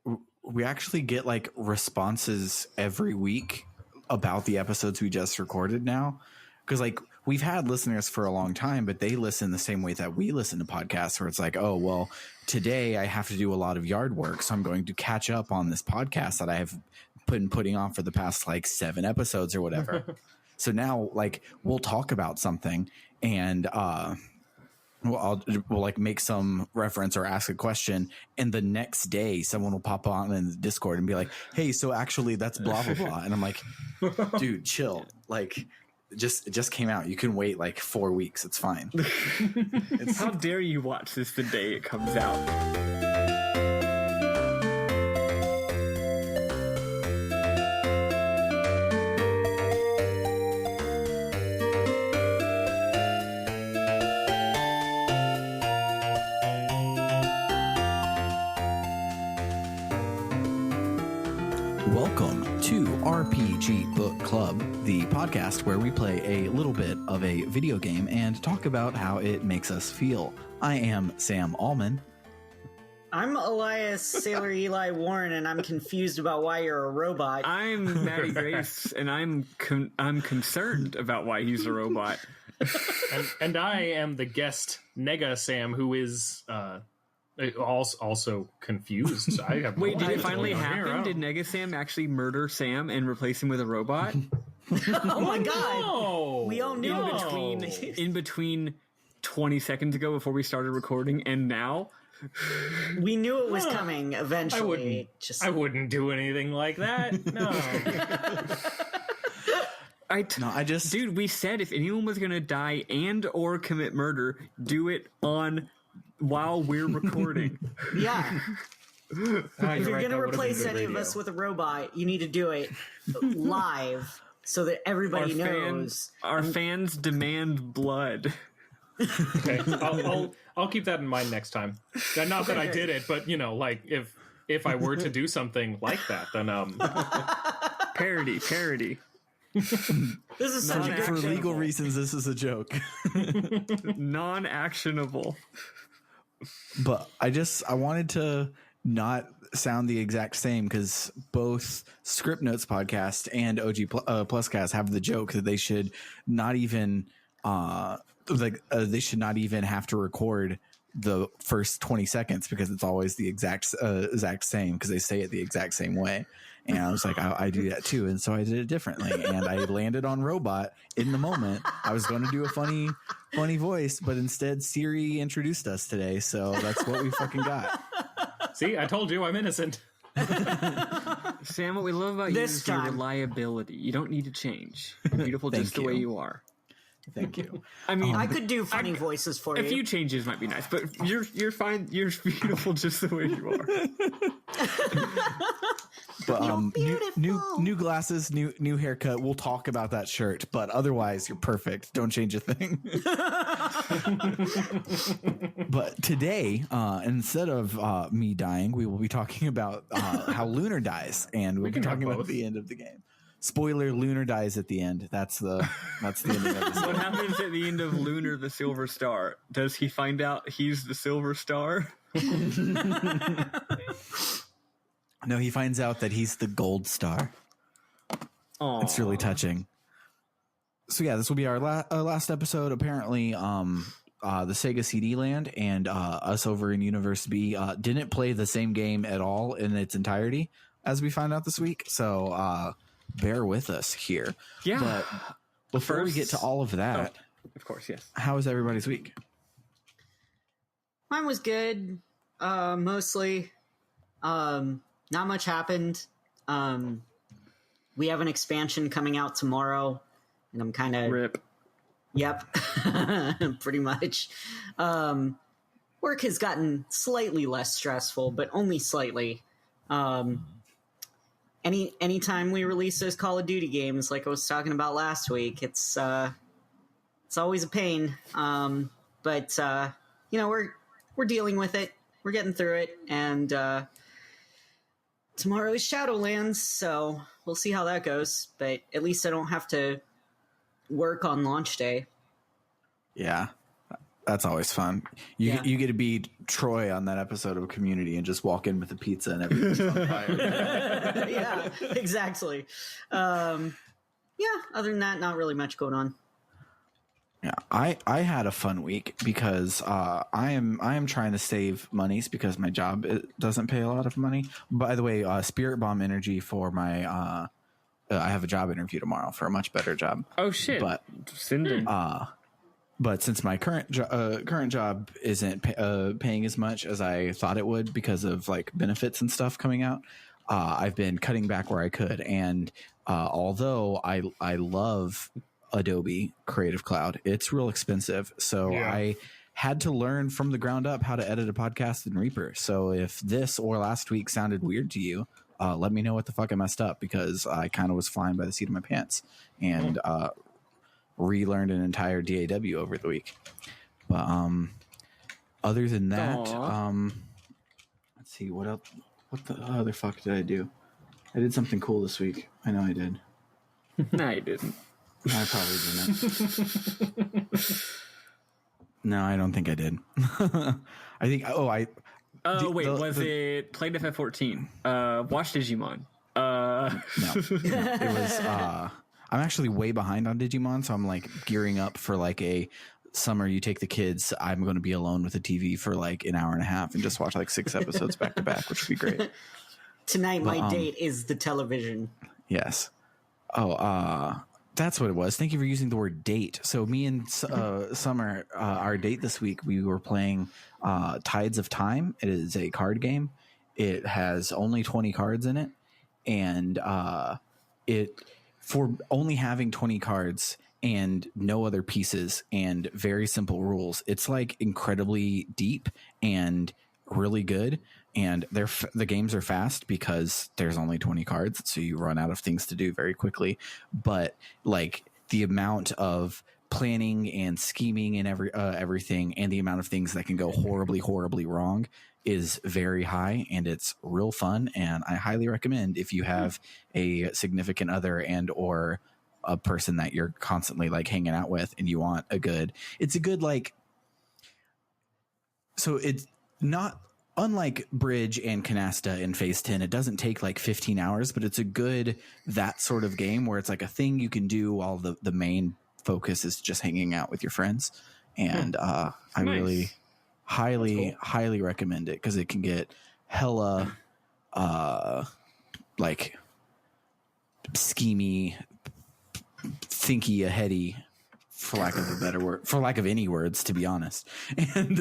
we actually get like responses every week about the episodes we just recorded now. Because like we've had listeners for a long time, but they listen the same way that we listen to podcasts, where it's like, oh, well, today I have to do a lot of yard work, so I'm going to catch up on this podcast that I have been putting on for the past like 7 episodes or whatever. So now like we'll talk about something and we'll like make some reference or ask a question, and the next day someone will pop on in the Discord and be like, hey, so actually that's blah blah blah, and I'm like, dude, chill, like it just came out. You can wait like 4 weeks. It's fine. How dare you watch this the day it comes out? Welcome to RPG Book Club, the podcast where we play a little bit of a video game and talk about how it makes us feel. I am Sam Allman. I'm Elias Sailor Eli Warren, and I'm confused about why you're a robot. I'm Maddy Grace, and I'm concerned about why he's a robot. and I am the guest Nega Sam, who is also confused. I have Wait, did it finally happen? Did Nega Sam actually murder Sam and replace him with a robot? Oh my god! No. We all knew In between 20 seconds ago before we started recording and now? We knew it was coming eventually. I wouldn't do anything like that. No. Dude, we said if anyone was going to die and or commit murder, do it while we're recording. Yeah. If you're going to replace any of us with a robot, you need to do it live so that everybody knows. Our fans demand blood. Okay, I'll keep that in mind next time. Not that I did it, but like if I were to do something like that, then parody. This is such a good for joke. legal reasons. This is a joke. Non-actionable. But I wanted to not sound the exact same because both Script Notes podcast and OG Pluscast have the joke that they should not even they should not even have to record the first 20 seconds because it's always the exact same because they say it the exact same way. And I was like, I do that too. And so I did it differently. And I landed on robot in the moment. I was going to do a funny voice, but instead Siri introduced us today. So that's what we fucking got. See, I told you I'm innocent. Sam, what we love about you is your reliability. You don't need to change. You're beautiful just the way you are. Thank you. I mean, I could do funny voices for you. A few changes might be nice, but you're fine. You're beautiful just the way you are. But new glasses, new haircut. We'll talk about that shirt, but otherwise you're perfect. Don't change a thing. But today, instead of me dying, we will be talking about how Lunar dies, and we'll be talking about the end of the game. Spoiler: Lunar dies at the end. That's the ending of the story. What happens at the end of Lunar, the Silver Star? Does he find out he's the Silver Star? No, he finds out that he's the Gold Star. Aww. It's really touching. So yeah, this will be our last episode. Apparently, the Sega CD Land and us over in Universe B didn't play the same game at all in its entirety, as we found out this week. So bear with us here. Yeah. But before we get to all of that, of course, yes. How was everybody's week? Mine was good. Mostly. Not much happened. We have an expansion coming out tomorrow, and I'm kind of rip. Yep, pretty much. Work has gotten slightly less stressful, but only slightly. Anytime we release those Call of Duty games, like I was talking about last week, it's always a pain. But we're dealing with it. We're getting through it, and tomorrow is Shadowlands, so we'll see how that goes. But at least I don't have to work on launch day. Yeah, That's always fun. You get to be Troy on that episode of Community and just walk in with a pizza and everything's on fire. Yeah, exactly. Other than that, not really much going on. Yeah, I had a fun week because I am trying to save monies because my job doesn't pay a lot of money. By the way, Spirit Bomb Energy for my I have a job interview tomorrow for a much better job. Oh shit! But sending. But since my current job isn't paying as much as I thought it would because of like benefits and stuff coming out, I've been cutting back where I could. And although I love Adobe Creative Cloud, it's real expensive. So I had to learn from the ground up how to edit a podcast in Reaper. So if this or last week sounded weird to you, let me know what the fuck I messed up, because I kind of was flying by the seat of my pants and relearned an entire DAW over the week. But other than that, let's see what else. What the other fuck did I do? I did something cool this week. I know I did. No, you didn't. I probably didn't. No, I don't think I did. I think. Was it played FF14? Watch Digimon. No, it was. I'm actually way behind on Digimon, so I'm like gearing up for like a summer. You take the kids. I'm going to be alone with a TV for like an hour and a half and just watch like 6 episodes back to back, which would be great. Tonight, my date is the television. Yes. Oh, that's what it was. Thank you for using the word date. So me and Summer, our date this week, we were playing Tides of Time. It is a card game. It has only 20 cards in it, and for only having 20 cards and no other pieces and very simple rules, it's like incredibly deep and really good. And the games are fast because there's only 20 cards, so you run out of things to do very quickly. But like the amount of planning and scheming and everything, and the amount of things that can go horribly, horribly wrong is very high, and it's real fun. And I highly recommend, if you have a significant other and or a person that you're constantly like hanging out with and you want it's a good like, so it's not unlike Bridge and Canasta in Phase 10. It doesn't take like 15 hours, but it's a good, that sort of game where it's like a thing you can do while the main focus is just hanging out with your friends. And I really highly recommend it, because it can get hella like schemy, thinky, aheady, for lack of a better word, for lack of any words, to be honest. And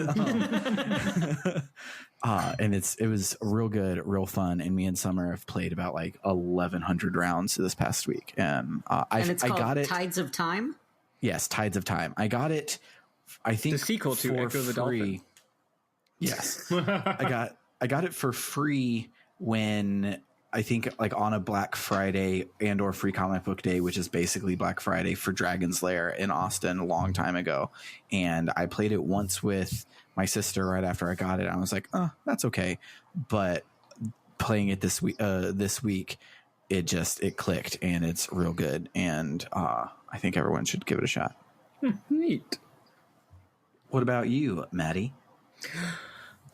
and it was real good, real fun. And me and Summer have played about like 1,100 rounds this past week. And I got it. Tides of Time. Yes, Tides of Time. I got it. I think the sequel to Echo the Dolphin. Yes, I got it for free when, I think like on a Black Friday and or Free Comic Book Day, which is basically Black Friday for Dragon's Lair in Austin a long time ago. And I played it once with my sister right after I got it. I was like, oh, that's okay. But playing it this week, it clicked, and it's real good. And I think everyone should give it a shot. Neat. What about you, Maddy?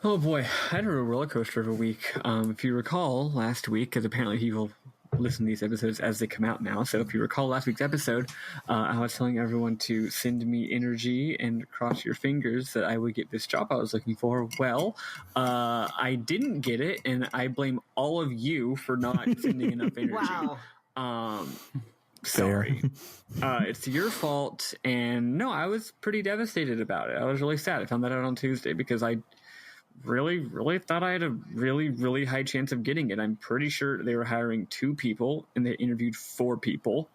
Oh boy, I had a roller coaster of a week. If you recall last week, because apparently people listen to these episodes as they come out now. So if you recall last week's episode, I was telling everyone to send me energy and cross your fingers that I would get this job I was looking for. Well, I didn't get it, and I blame all of you for not sending enough energy. Wow. Sorry. It's your fault. And no, I was pretty devastated about it. I was really sad. I found that out on Tuesday because I really thought I had a really high chance of getting it. I'm pretty sure they were hiring 2 people and they interviewed 4 people.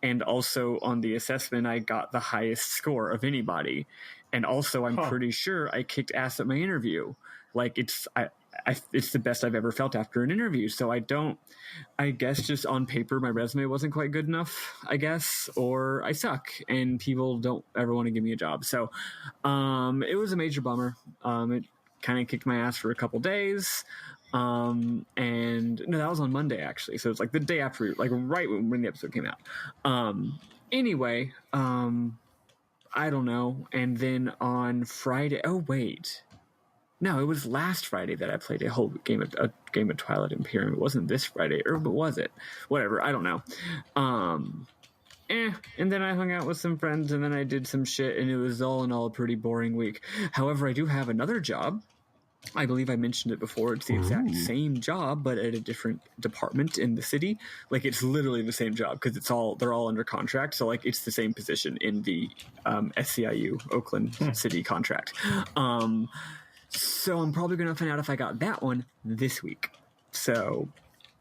And also on the assessment, I got the highest score of anybody. And also I'm pretty sure I kicked ass at my interview. Like it's the best I've ever felt after an interview. So I guess just on paper, my resume wasn't quite good enough, I guess, or I suck and people don't ever want to give me a job. So it was a major bummer. It kind of kicked my ass for a couple days. And no, that was on Monday actually. So it's like the day after, like right when the episode came out. Anyway, I don't know. And then on Friday, oh wait, no, it was last Friday that I played a whole game of Twilight Imperium. It wasn't this Friday, or was it? Whatever, I don't know. And then I hung out with some friends, and then I did some shit, and it was all in all a pretty boring week. However, I do have another job. I believe I mentioned it before. It's the exact same job, but at a different department in the city. Like, it's literally the same job because they're all under contract. So, like, it's the same position in the SCIU Oakland City contract. So I'm probably going to find out if I got that one this week. So,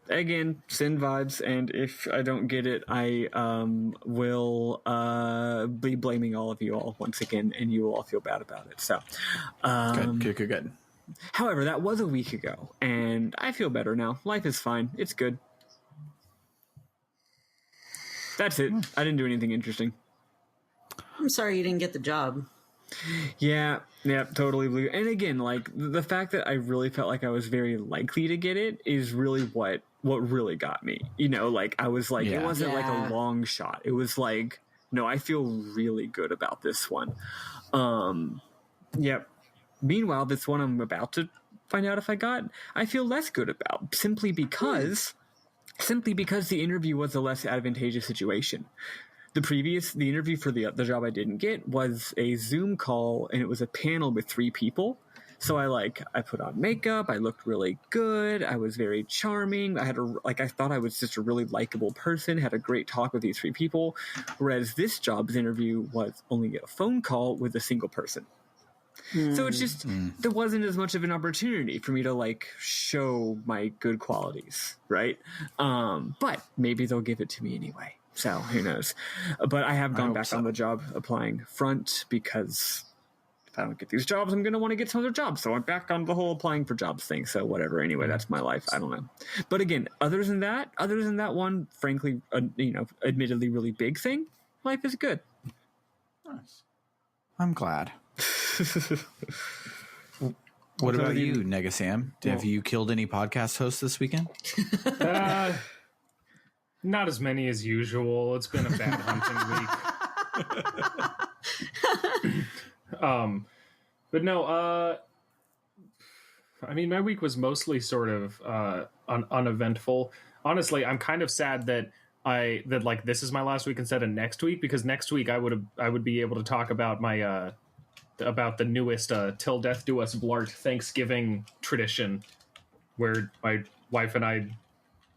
again, send vibes, and if I don't get it, I will be blaming all of you all once again, and you will all feel bad about it. So, good. However, that was a week ago, and I feel better now. Life is fine. It's good. That's it. I didn't do anything interesting. I'm sorry you didn't get the job. Yeah, totally blue. And again, like, the fact that I really felt like I was very likely to get it is really what really got me. You know, like, I was like, it wasn't like a long shot. It was like, no, I feel really good about this one. Yep. Meanwhile, this one I'm about to find out if I got, I feel less good about, simply because the interview was a less advantageous situation. The interview for the job I didn't get was a Zoom call, and it was a panel with 3 people. So I put on makeup, I looked really good, I was very charming, I thought I was just a really likable person, had a great talk with these 3 people, whereas this job's interview was only a phone call with a single person. So it's just, there wasn't as much of an opportunity for me to, like, show my good qualities, right? But maybe they'll give it to me anyway. So who knows? But I have gone back on the job applying front because if I don't get these jobs, I'm going to want to get some other jobs. So I'm back on the whole applying for jobs thing. So whatever. Anyway, that's my life. I don't know. But again, other than that one, frankly, admittedly really big thing, life is good. Nice. I'm glad. What about you, Negasam? Have you killed any podcast hosts this weekend? Not as many as usual. It's been a bad hunting week. But no, I mean, my week was mostly sort of uneventful. Honestly, I'm kind of sad that like this is my last week instead of next week, because next week I would be able to talk about my about the newest Till Death Do Us Blart Thanksgiving tradition, where my wife and I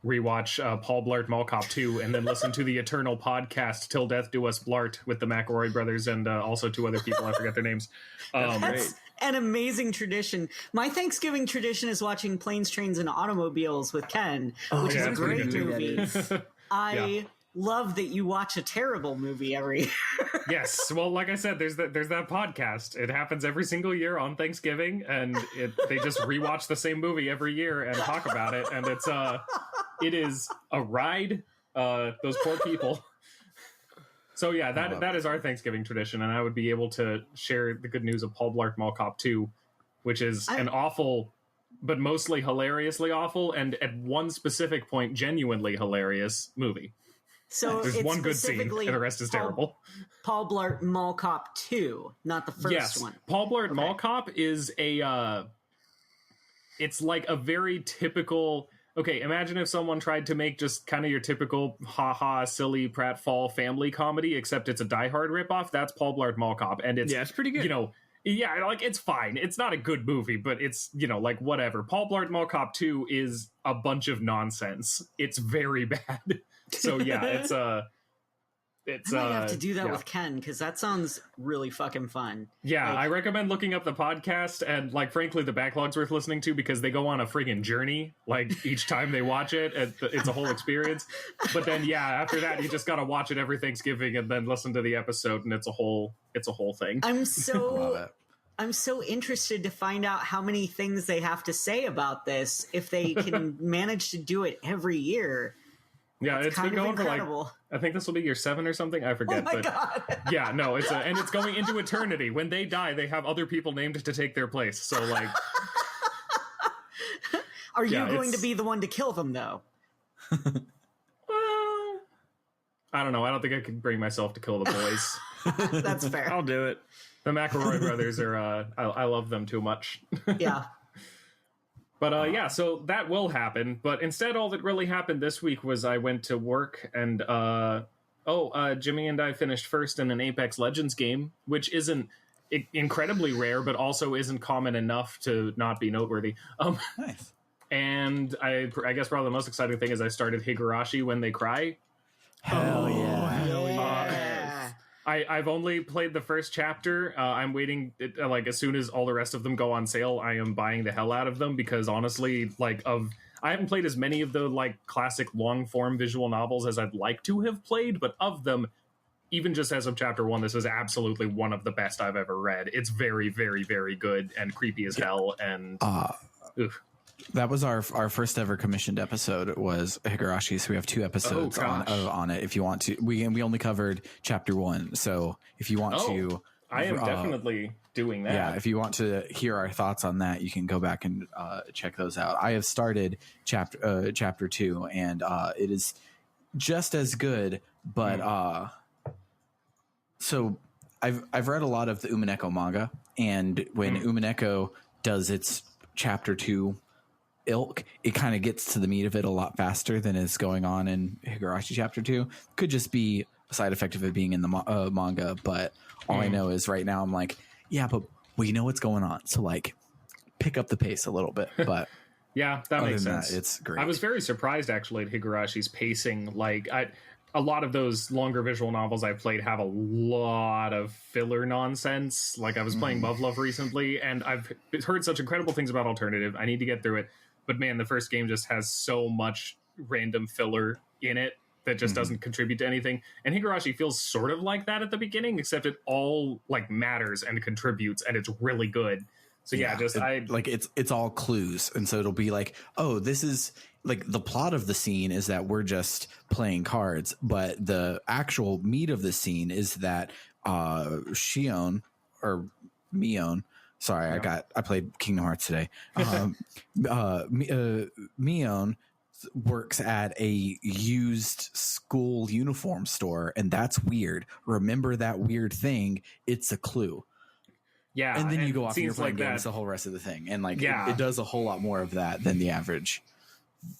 rewatch Paul Blart Mall Cop 2 and then listen to the eternal podcast Till Death Do Us Blart with the McElroy brothers and also 2 other people. I forget their names. That's an amazing tradition. My Thanksgiving tradition is watching Planes, Trains, and Automobiles with Ken, which is a great movie. I love that you watch a terrible movie every year. Yes, well, like I said, there's that podcast. It happens every single year on Thanksgiving, and they just rewatch the same movie every year and talk about it, and it is a ride. Those poor people. So yeah, that is our Thanksgiving tradition, and I would be able to share the good news of Paul Blart Mall Cop 2, which is an awful, but mostly hilariously awful, and at one specific point, genuinely hilarious movie. So there's one good scene, and the rest is terrible. Paul Blart Mall Cop 2, not the first one. Paul Blart Mall Cop is it's like a very typical. Okay, imagine if someone tried to make just kind of your typical ha-ha, silly pratfall family comedy, except it's a Die Hard ripoff. That's Paul Blart Mall Cop, and it's pretty good. Like, it's fine. It's not a good movie, but it's, like, whatever. Paul Blart Mall Cop 2 is a bunch of nonsense. It's very bad. So yeah, I might have to do that with Ken, because that sounds really fucking fun. Yeah, I recommend looking up the podcast, and, like, frankly, the backlog's worth listening to because they go on a friggin' journey, like, each time they watch it. It's a whole experience. But then, yeah, after that, you just gotta watch it every Thanksgiving and then listen to the episode, and it's a whole thing. I'm so interested to find out how many things they have to say about this if they can manage to do it every year. Yeah, it's been going incredible. For I think this will be year 7 or something. I forget. Oh my God. Yeah, no, and it's going into eternity. When they die, they have other people named to take their place. So, like, are you going to be the one to kill them, though? Well, I don't know. I don't think I could bring myself to kill the boys. That's fair. I'll do it. The McElroy brothers are. I love them too much. Yeah. But yeah, so that will happen. But instead, all that really happened this week was I went to work and Jimmy and I finished first in an Apex Legends game, which isn't incredibly rare, but also isn't common enough to not be noteworthy. Nice. And I guess probably the most exciting thing is I started Higurashi When They Cry. Hell yeah. Yeah. I've only played the first chapter. I'm waiting, like, as soon as all the rest of them go on sale, I am buying the hell out of them because honestly, I haven't played as many of the, like, classic long-form visual novels as I'd like to have played, but of them, even just as of chapter 1, this is absolutely one of the best I've ever read. It's very, very, very good and creepy as hell, and... oof. That was our first ever commissioned episode was Higurashi, so we have 2 episodes on it. If you want to, we only covered chapter 1, so if you want to, I am definitely doing that. Yeah, if you want to hear our thoughts on that, you can go back and check those out. I have started chapter 2, and it is just as good, but so I've read a lot of the Umineko manga, and when Umineko does its chapter 2 ilk, it kind of gets to the meat of it a lot faster than is going on in Higurashi chapter 2. Could just be a side effect of it being in the manga, but all I know is right now I'm like, yeah, but we know what's going on, so like pick up the pace a little bit. But yeah, that makes sense. It's great. I was very surprised actually at Higurashi's pacing. Like a lot of those longer visual novels I've played have a lot of filler nonsense. Like I was playing Muv-Luv recently, and I've heard such incredible things about Alternative. I need to get through it. But man, the first game just has so much random filler in it that just doesn't contribute to anything. And Higurashi feels sort of like that at the beginning, except it all like matters and contributes, and it's really good. So yeah, it's all clues, and so it'll be like, oh, this is like the plot of the scene is that we're just playing cards, but the actual meat of the scene is that Shion or Mion. Sorry, I played Kingdom Hearts today. Mion works at a used school uniform store, and that's weird. Remember that weird thing? It's a clue. Yeah, and then you go off and you're playing like games the whole rest of the thing, and like Yeah. it does a whole lot more of that than the average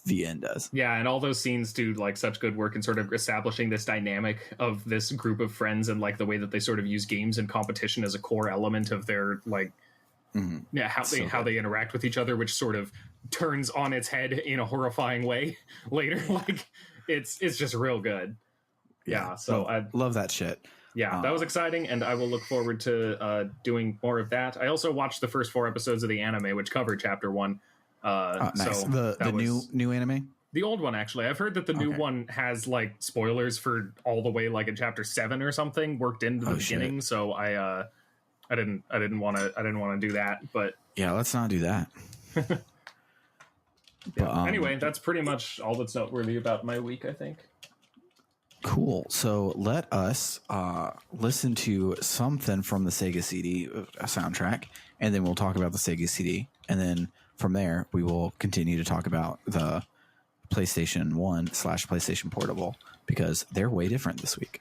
VN does. Yeah, and all those scenes do like such good work in sort of establishing this dynamic of this group of friends and like the way that they sort of use games and competition as a core element of their like how they interact with each other, which sort of turns on its head in a horrifying way later. Like it's just real good. Yeah, so I love that shit. Yeah, that was exciting, and I will look forward to doing more of that. I also watched the first 4 episodes of the anime, which covered chapter 1. Nice. So the new anime? The old one, actually. I've heard that the new one has like spoilers for all the way like in chapter 7 or something worked into the beginning. So I didn't want to do that, but yeah, let's not do that. Anyway, that's pretty much all that's noteworthy about my week, I think. Cool. So let us listen to something from the Sega CD soundtrack, and then we'll talk about the Sega CD, and then from there we will continue to talk about the PlayStation 1 / PlayStation Portable, because they're way different this week.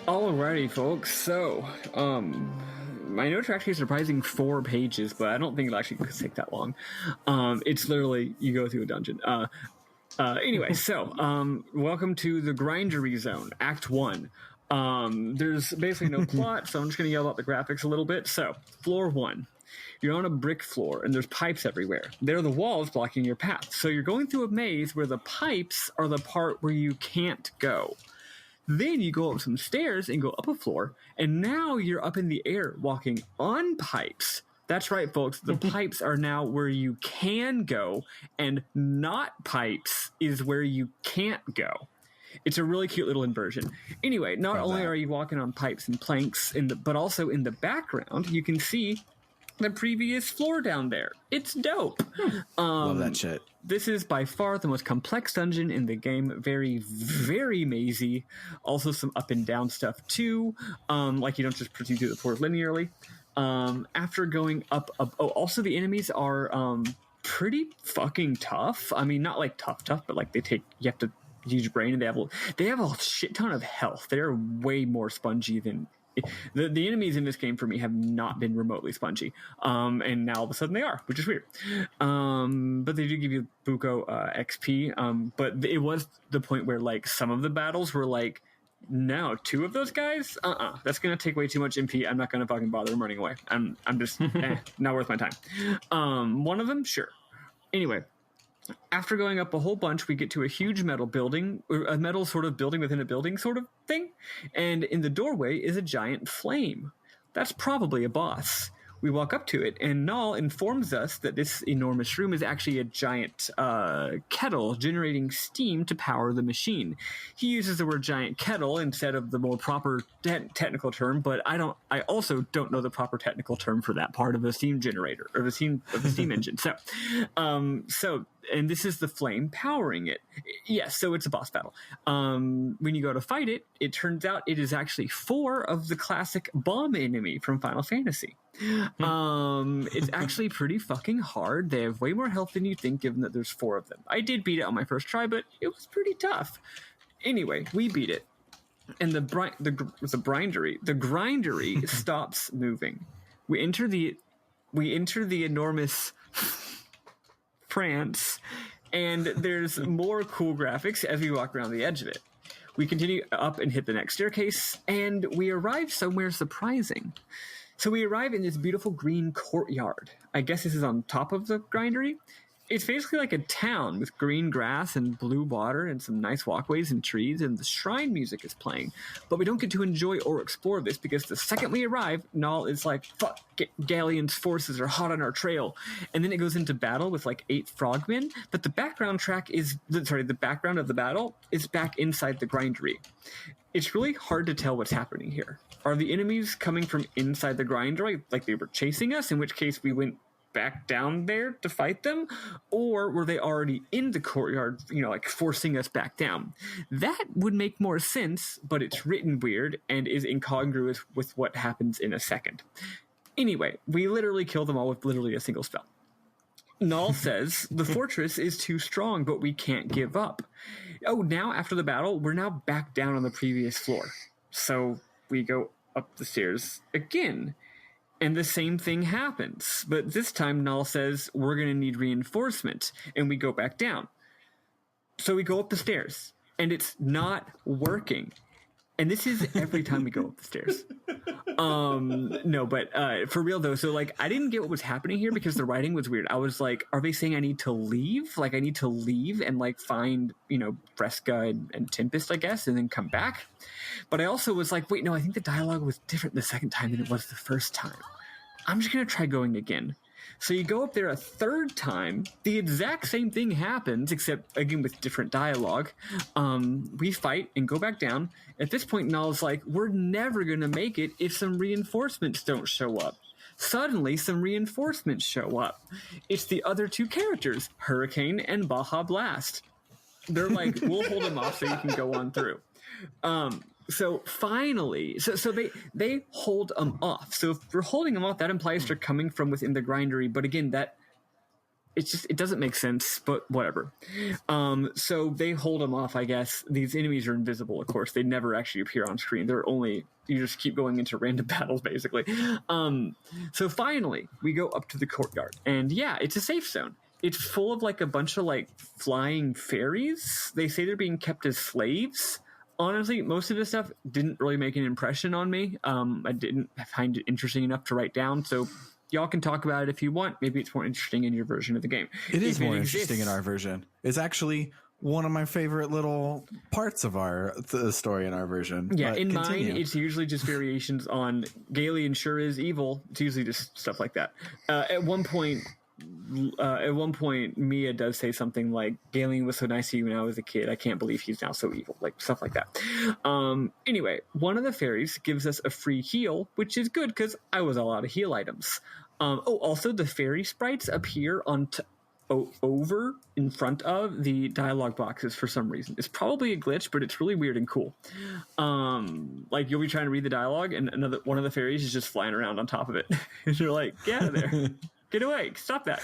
Alrighty, folks. So, my notes are actually a surprising 4 pages, but I don't think it'll actually take that long. It's literally, you go through a dungeon. Anyway, so welcome to the Grindery Zone, Act 1. There's basically no plot, so I'm just going to yell about the graphics a little bit. So, floor 1. You're on a brick floor, and there's pipes everywhere. They're the walls blocking your path. So you're going through a maze where the pipes are the part where you can't go. Then you go up some stairs and go up a floor, and now you're up in the air walking on pipes. That's right, folks. The pipes are now where you can go, and not pipes is where you can't go. It's a really cute little inversion. Anyway, not only are you walking on pipes and planks, but also in the background, you can see the previous floor down there. It's dope. Love that shit. This is by far the most complex dungeon in the game. Very, very mazy. Also some up and down stuff too. Like you don't just proceed through the floors linearly. After going up, also the enemies are pretty fucking tough. I mean, not like tough, but like you have to use your brain, and they have a shit ton of health. They're way more spongy than the enemies in this game for me have not been remotely spongy. And now all of a sudden they are, which is weird. But they do give you Buko XP. But it was the point where like some of the battles were like, no, 2 of those guys? That's going to take way too much MP. I'm not going to fucking bother. I'm running away. I'm just not worth my time. One of them, sure. Anyway, after going up a whole bunch, we get to a huge metal building, or a metal sort of building within a building sort of thing. And in the doorway is a giant flame. That's probably a boss. We walk up to it, and Null informs us that this enormous room is actually a giant kettle generating steam to power the machine. He uses the word giant kettle instead of the more proper technical term, but I also don't know the proper technical term for that part of a steam generator, or the steam engine. So, and this is the flame powering it. Yes, so it's a boss battle. When you go to fight it, it turns out it is actually 4 of the classic bomb enemy from Final Fantasy. It's actually pretty fucking hard. They have way more health than you think, given that there's 4 of them. I did beat it on my first try, but it was pretty tough. Anyway, we beat it. And the grindery stops moving. We enter the enormous France, and there's more cool graphics as we walk around the edge of it. We continue up and hit the next staircase, and we arrive somewhere surprising. So we arrive in this beautiful green courtyard. I guess this is on top of the grindery. It's basically like a town with green grass and blue water and some nice walkways and trees, and the shrine music is playing. But we don't get to enjoy or explore this because the second we arrive, Null is like, fuck, Galleon's forces are hot on our trail. And then it goes into battle with like 8 frogmen, but the background the background of the battle is back inside the grindery. It's really hard to tell what's happening here. Are the enemies coming from inside the grindery, like they were chasing us, in which case we went back down there to fight them, or were they already in the courtyard, like forcing us back down? That would make more sense, but it's written weird and is incongruous with what happens in a second. Anyway, we literally kill them all with literally a single spell. Null says the fortress is too strong, but we can't give up. Oh, now after the battle, we're now back down on the previous floor. So we go up the stairs again. And the same thing happens. But this time, Null says, we're going to need reinforcement. And we go back down. So we go up the stairs. And it's not working. And this is every time we go up the stairs. No, but for real, though. So, like, I didn't get what was happening here because the writing was weird. I was like, are they saying I need to leave? Like, I need to leave and, like, find, Fresca and Tempest, I guess, and then come back? But I also was like, wait, no, I think the dialogue was different the second time than it was the first time. I'm just going to try going again. So you go up there a third time. The exact same thing happens, except, again, with different dialogue. We fight and go back down. At this point, Null's like, we're never going to make it if some reinforcements don't show up. Suddenly, some reinforcements show up. It's the other 2 characters, Hurricane and Baja Blast. They're like, we'll hold them off so you can go on through. So finally, so they hold them off. So if we're holding them off, that implies they're coming from within the grindery. But again, it doesn't make sense, but whatever. So they hold them off, I guess. These enemies are invisible, of course. They never actually appear on screen. They're only you just keep going into random battles, basically. So finally, we go up to the courtyard, and yeah, it's a safe zone. It's full of like a bunch of like flying fairies. They say they're being kept as slaves. Honestly, most of this stuff didn't really make an impression on me. I didn't find it interesting enough to write down, so y'all can talk about it if you want. Maybe it's more interesting in your version of the game. It is more interesting in our version. It's actually one of my favorite little parts of the story in our version. Yeah, but in continue. mine, it's usually just variations on Galen sure is evil. It's usually just stuff like that. At one point, Mia does say something like, Galen was so nice to you when I was a kid. I can't believe he's now so evil. Like, stuff like that. Anyway, one of the fairies gives us a free heal, which is good because I was all out of heal items. Also, the fairy sprites appear over in front of the dialogue boxes for some reason. It's probably a glitch, but it's really weird and cool. Like, you'll be trying to read the dialogue, and one of the fairies is just flying around on top of it. And you're like, get out of there. Get away! Stop that!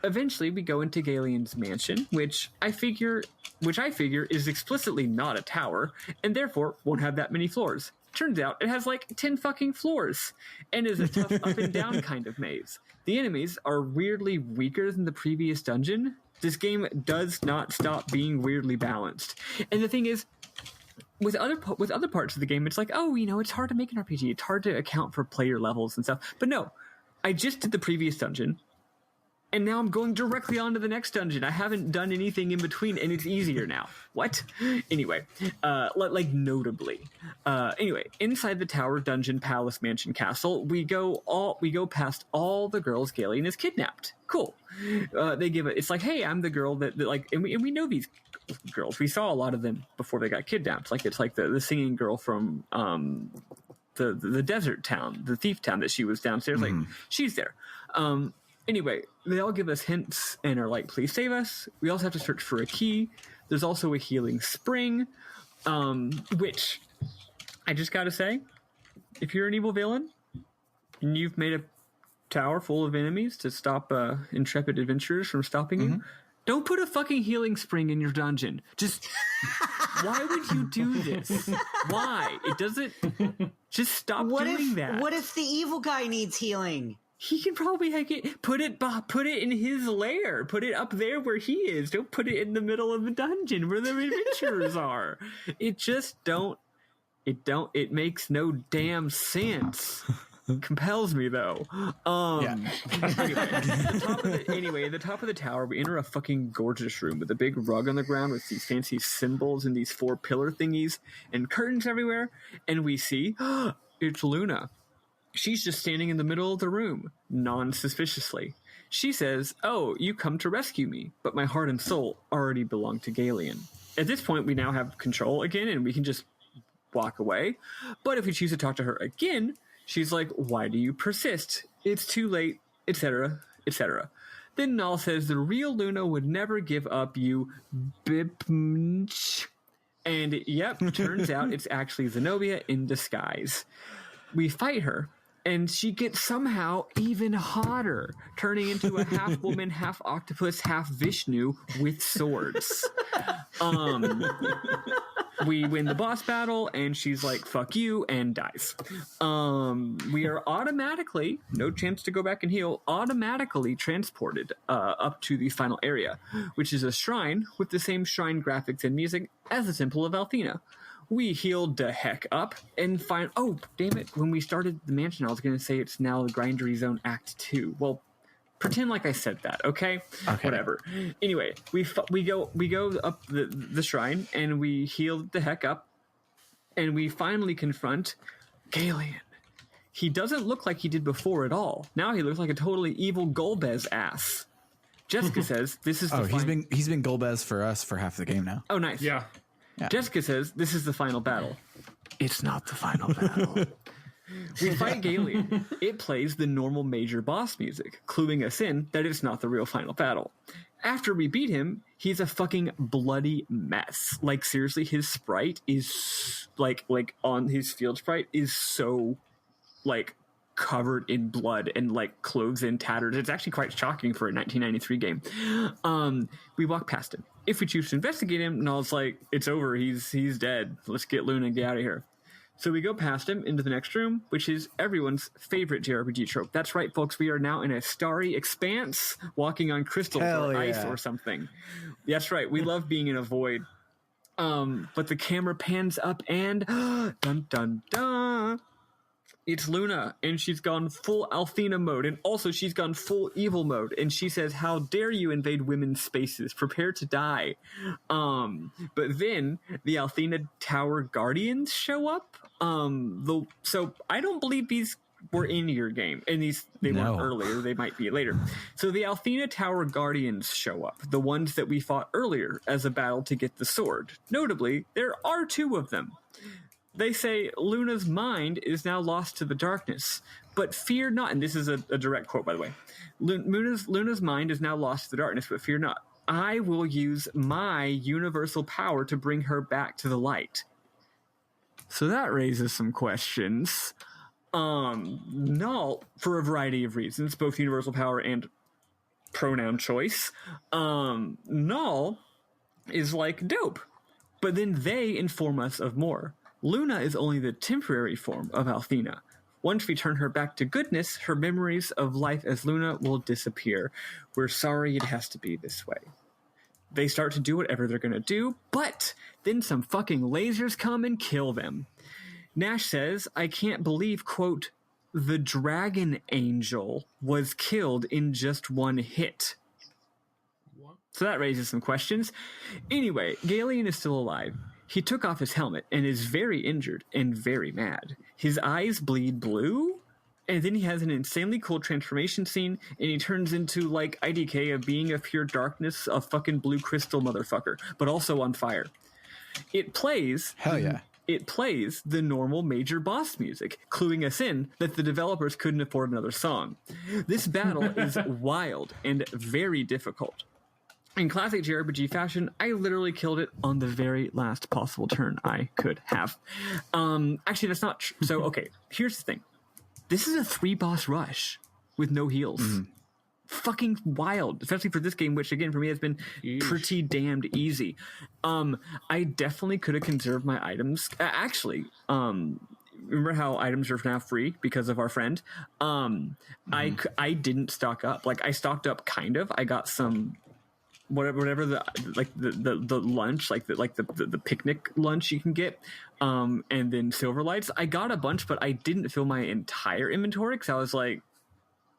Eventually, we go into Galen's mansion, which I figure is explicitly not a tower, and therefore won't have that many floors. Turns out it has like 10 fucking floors, and is a tough up and down kind of maze. The enemies are weirdly weaker than the previous dungeon. This game does not stop being weirdly balanced, and the thing is, with other parts of the game, it's like, oh, it's hard to make an RPG. It's hard to account for player levels and stuff. But no. I just did the previous dungeon, and now I'm going directly on to the next dungeon. I haven't done anything in between, and it's easier now. What? Anyway, notably. Anyway, inside the tower, dungeon, palace, mansion, castle, we go past all the girls Galen is kidnapped. Cool. They give it. It's like, hey, I'm the girl that like, and we know these girls. We saw a lot of them before they got kidnapped. Like, it's like the singing girl from the desert town, the thief town that she was downstairs. Like, she's there. Anyway, they all give us hints and are like, please save us. We also have to search for a key. There's also a healing spring, which I just gotta say, if you're an evil villain and you've made a tower full of enemies to stop intrepid adventurers from stopping you, don't put a fucking healing spring in your dungeon. Just, why would you do this? Why? It doesn't, just stop doing that. What if the evil guy needs healing? He can probably put it in his lair. Put it up there where he is. Don't put it in the middle of the dungeon where the adventurers are. It makes no damn sense. Compels me though. Anyway, at the top of the tower, we enter a fucking gorgeous room with a big rug on the ground with these fancy symbols and these 4 pillar thingies and curtains everywhere. And we see it's Luna. She's just standing in the middle of the room, non-suspiciously. She says, "Oh, you come to rescue me, but my heart and soul already belong to Galen." At this point, we now have control again, and we can just walk away. But if we choose to talk to her again, she's like, "Why do you persist? It's too late," etc., etc. Then Null says the real Luna would never give up, you bip. And yep, turns out it's actually Zenobia in disguise. We fight her, and she gets somehow even hotter, turning into a half woman, half octopus, half Vishnu with swords. We win the boss battle, and she's like, fuck you, and dies. We are automatically, no chance to go back and heal, automatically transported up to the final area, which is a shrine with the same shrine graphics and music as the Temple of Althena. We healed the heck up and find... Oh, damn it. When we started the mansion, I was going to say it's now the Grindery Zone Act 2. Well, pretend like I said that, okay? Whatever. Anyway, we go up the shrine, and we heal the heck up, and we finally confront Galen. He doesn't look like he did before at all. Now he looks like a totally evil Golbez ass. Jessica says this is the he's been Golbez for us for half the game now. Oh, nice. Yeah. Jessica says this is the final battle. It's not the final battle. We fight Galen. It plays the normal major boss music, cluing us in that it's not the real final battle. After we beat him, he's a fucking bloody mess. Like, seriously, his sprite is like on his field sprite is so like covered in blood and like clothes in tatters. It's actually quite shocking for a 1993 game. We walk past him. If we choose to investigate him, Null's like, it's over. He's dead. Let's get Luna and get out of here. So we go past him into the next room, which is everyone's favorite JRPG trope. That's right, folks. We are now in a starry expanse, walking on crystals or ice or something. That's right. We love being in a void. But the camera pans up and dun dun dun. It's Luna, and she's gone full Althena mode, and also she's gone full evil mode, and she says, "How dare you invade women's spaces? Prepare to die." But then the Althena Tower Guardians show up. So I don't believe these were in your game, and they weren't earlier. They might be later. So the Althena Tower Guardians show up, the ones that we fought earlier as a battle to get the sword. Notably, there are 2 of them. They say Luna's mind is now lost to the darkness, but fear not. And this is a direct quote, by the way. Luna's mind is now lost to the darkness, but fear not. I will use my universal power to bring her back to the light. So that raises some questions. Null, for a variety of reasons, both universal power and pronoun choice. Null is like dope, but then they inform us of more. Luna is only the temporary form of Althena. Once we turn her back to goodness, her memories of life as Luna will disappear. We're sorry it has to be this way. They start to do whatever they're going to do, but then some fucking lasers come and kill them. Nash says, I can't believe, quote, the dragon angel was killed in just one hit. What? So that raises some questions. Anyway, Galeon is still alive. He took off his helmet and is very injured and very mad. His eyes bleed blue, and then he has an insanely cool transformation scene, and he turns into, like, IDK, a being of pure darkness, a fucking blue crystal motherfucker, but also on fire. It plays... Hell yeah. It plays the normal major boss music, cluing us in that the developers couldn't afford another song. This battle is wild and very difficult. In classic JRPG fashion, I literally killed it on the very last possible turn I could have. Actually, that's not true. So, okay, here's the thing. This is a 3-boss rush with no heals. Fucking wild, especially for this game, which, again, for me has been pretty damned easy. I definitely could have conserved my items. Remember how items are now free because of our friend? I didn't stock up. Like, I stocked up kind of. I got some... whatever the lunch, like the picnic lunch you can get, and then silver lights. I got a bunch, but I didn't fill my entire inventory because I was like,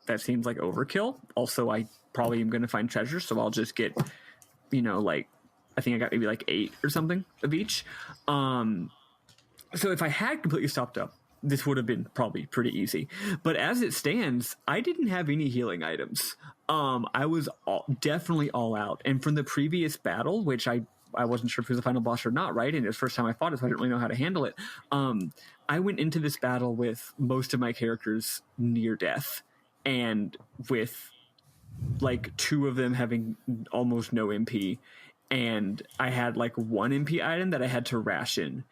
that seems like overkill. Also, I probably am going to find treasure, so I'll just get, I think I got maybe like 8 or something of each. So if I had completely stocked up, this would have been probably pretty easy. But as it stands, I didn't have any healing items. I was definitely all out. And from the previous battle, which I wasn't sure if it was the final boss or not, right? And it was the first time I fought it, so I didn't really know how to handle it. I went into this battle with most of my characters near death, and with like 2 of them having almost no MP. And I had like 1 MP item that I had to ration.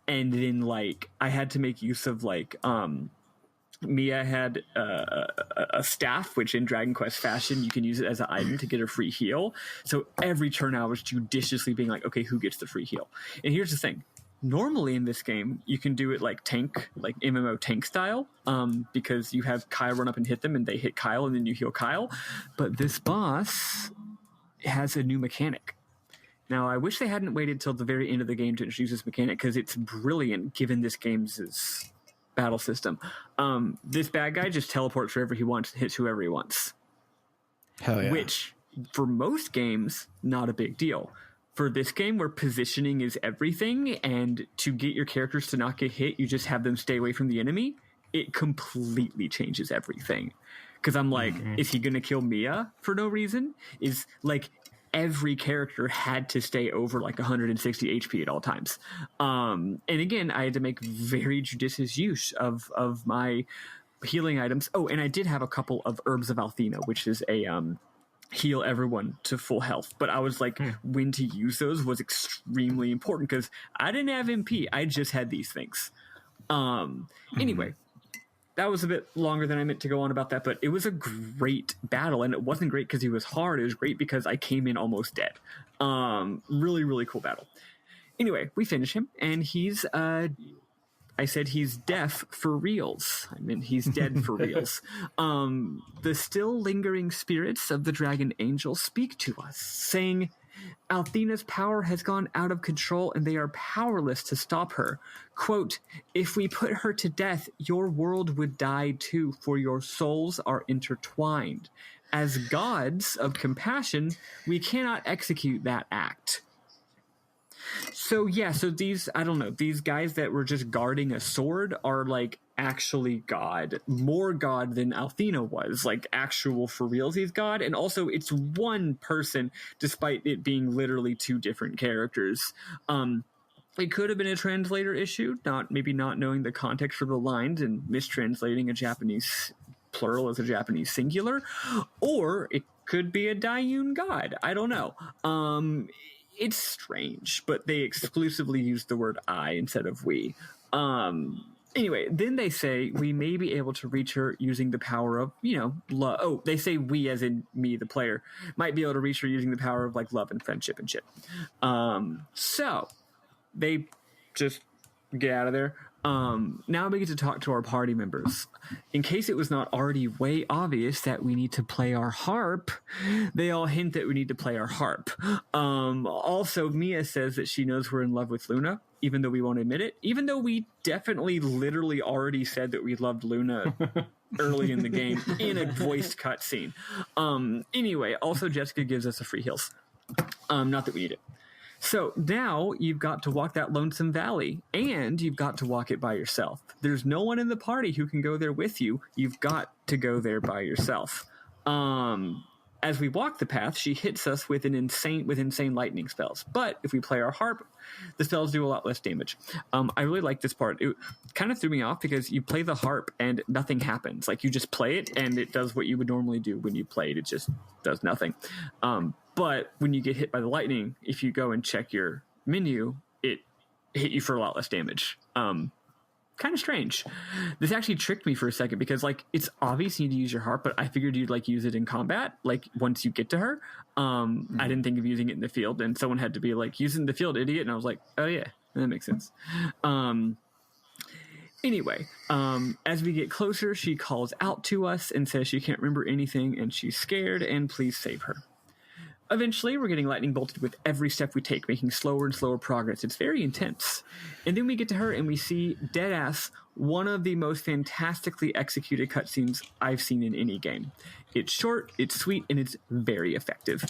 And then, like, I had to make use of, like, Mia had a staff, which in Dragon Quest fashion, you can use it as an item to get a free heal. So every turn I was judiciously being like, okay, who gets the free heal? And here's the thing. Normally in this game, you can do it like tank, like MMO tank style, because you have Kyle run up and hit them, and they hit Kyle, and then you heal Kyle. But this boss has a new mechanic. Now, I wish they hadn't waited till the very end of the game to introduce this mechanic, because it's brilliant given this game's battle system. This bad guy just teleports wherever he wants and hits whoever he wants. Hell yeah. Which, for most games, not a big deal. For this game, where positioning is everything, and to get your characters to not get hit, you just have them stay away from the enemy, it completely changes everything. Because I'm like, is he going to kill Mia for no reason? Is, like... every character had to stay over like 160 HP at all times. And again, I had to make very judicious use of my healing items. Oh, and I did have a couple of Herbs of Althena, which is a heal everyone to full health. But I was like, when to use those was extremely important, because I didn't have MP. I just had these things. Anyway, that was a bit longer than I meant to go on about that, but it was a great battle, and it wasn't great because he was hard. It was great because I came in almost dead. Really, really cool battle. Anyway, we finish him, and he's, I I said he's deaf for reals. I mean, he's dead for reals. The still lingering spirits of the dragon angel speak to us, saying, Althena's power has gone out of control and they are powerless to stop her. Quote, if we put her to death, your world would die too, for your souls are intertwined. As gods of compassion, we cannot execute that act. So these, I don't know, these guys that were just guarding a sword are like actually God, more God than Althena was, like actual for reals he's God. And also it's one person, despite it being literally two different characters. It could have been a translator issue, maybe not knowing the context of the lines and mistranslating a Japanese plural as a Japanese singular, or it could be a Daiyun God. I don't know. It's strange, but they exclusively use the word I instead of we. Anyway, then they say we may be able to reach her using the power of, love. Oh, they say we as in me, the player, might be able to reach her using the power of like love and friendship and shit. So they just get out of there. Now we get to talk to our party members. In case it was not already way obvious that we need to play our harp, they all hint that we need to play our harp. Also, Mia says that she knows we're in love with Luna, even though we won't admit it, even though we definitely literally already said that we loved Luna early in the game in a voiced cutscene. Anyway, also Jessica gives us a free heals. Not that we need it. So now you've got to walk that lonesome valley, and you've got to walk it by yourself. There's no one in the party who can go there with you. You've got to go there by yourself. As we walk the path, she hits us with insane lightning spells. But if we play our harp, the spells do a lot less damage. I really like this part. It kind of threw me off because you play the harp and nothing happens. Like you just play it and it does what you would normally do when you played. It just does nothing. But when you get hit by the lightning, if you go and check your menu, it hit you for a lot less damage. Kind of strange. This actually tricked me for a second because like it's obvious you need to use your harp, but I figured you'd like use it in combat, like once you get to her. I didn't think of using it in the field, and someone had to be like, using the field, idiot. And I was like, oh yeah, that makes sense. Anyway, as we get closer, she calls out to us and says she can't remember anything and she's scared and please save her. Eventually, we're getting lightning bolted with every step we take, making slower and slower progress. It's very intense. And then we get to her and we see deadass one of the most fantastically executed cutscenes I've seen in any game. It's short, it's sweet, and it's very effective.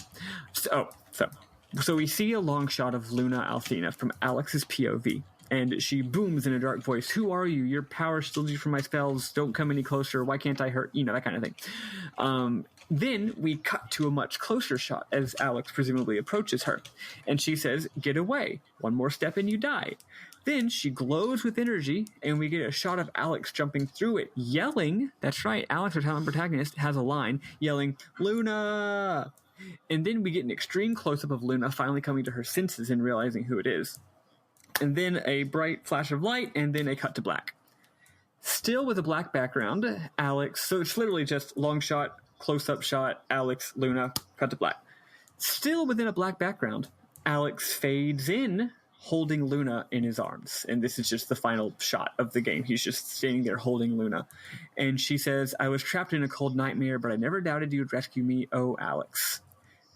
So we see a long shot of Luna Althena from Alex's POV. And she booms in a dark voice, "Who are you? Your power shields you from my spells. Don't come any closer. Why can't I hurt?" That kind of thing. Then we cut to a much closer shot as Alex presumably approaches her. And she says, "Get away. One more step and you die." Then she glows with energy, and we get a shot of Alex jumping through it, yelling. That's right, Alex, our talent protagonist, has a line, yelling, "Luna!" And then we get an extreme close-up of Luna finally coming to her senses and realizing who it is. And then a bright flash of light, and then a cut to black. Still with a black background, Alex, so it's literally just long shot, close-up shot, Alex, Luna, cut to black. Still within a black background, Alex fades in, holding Luna in his arms. And this is just the final shot of the game. He's just standing there holding Luna. And she says, "I was trapped in a cold nightmare, but I never doubted you would rescue me, oh Alex."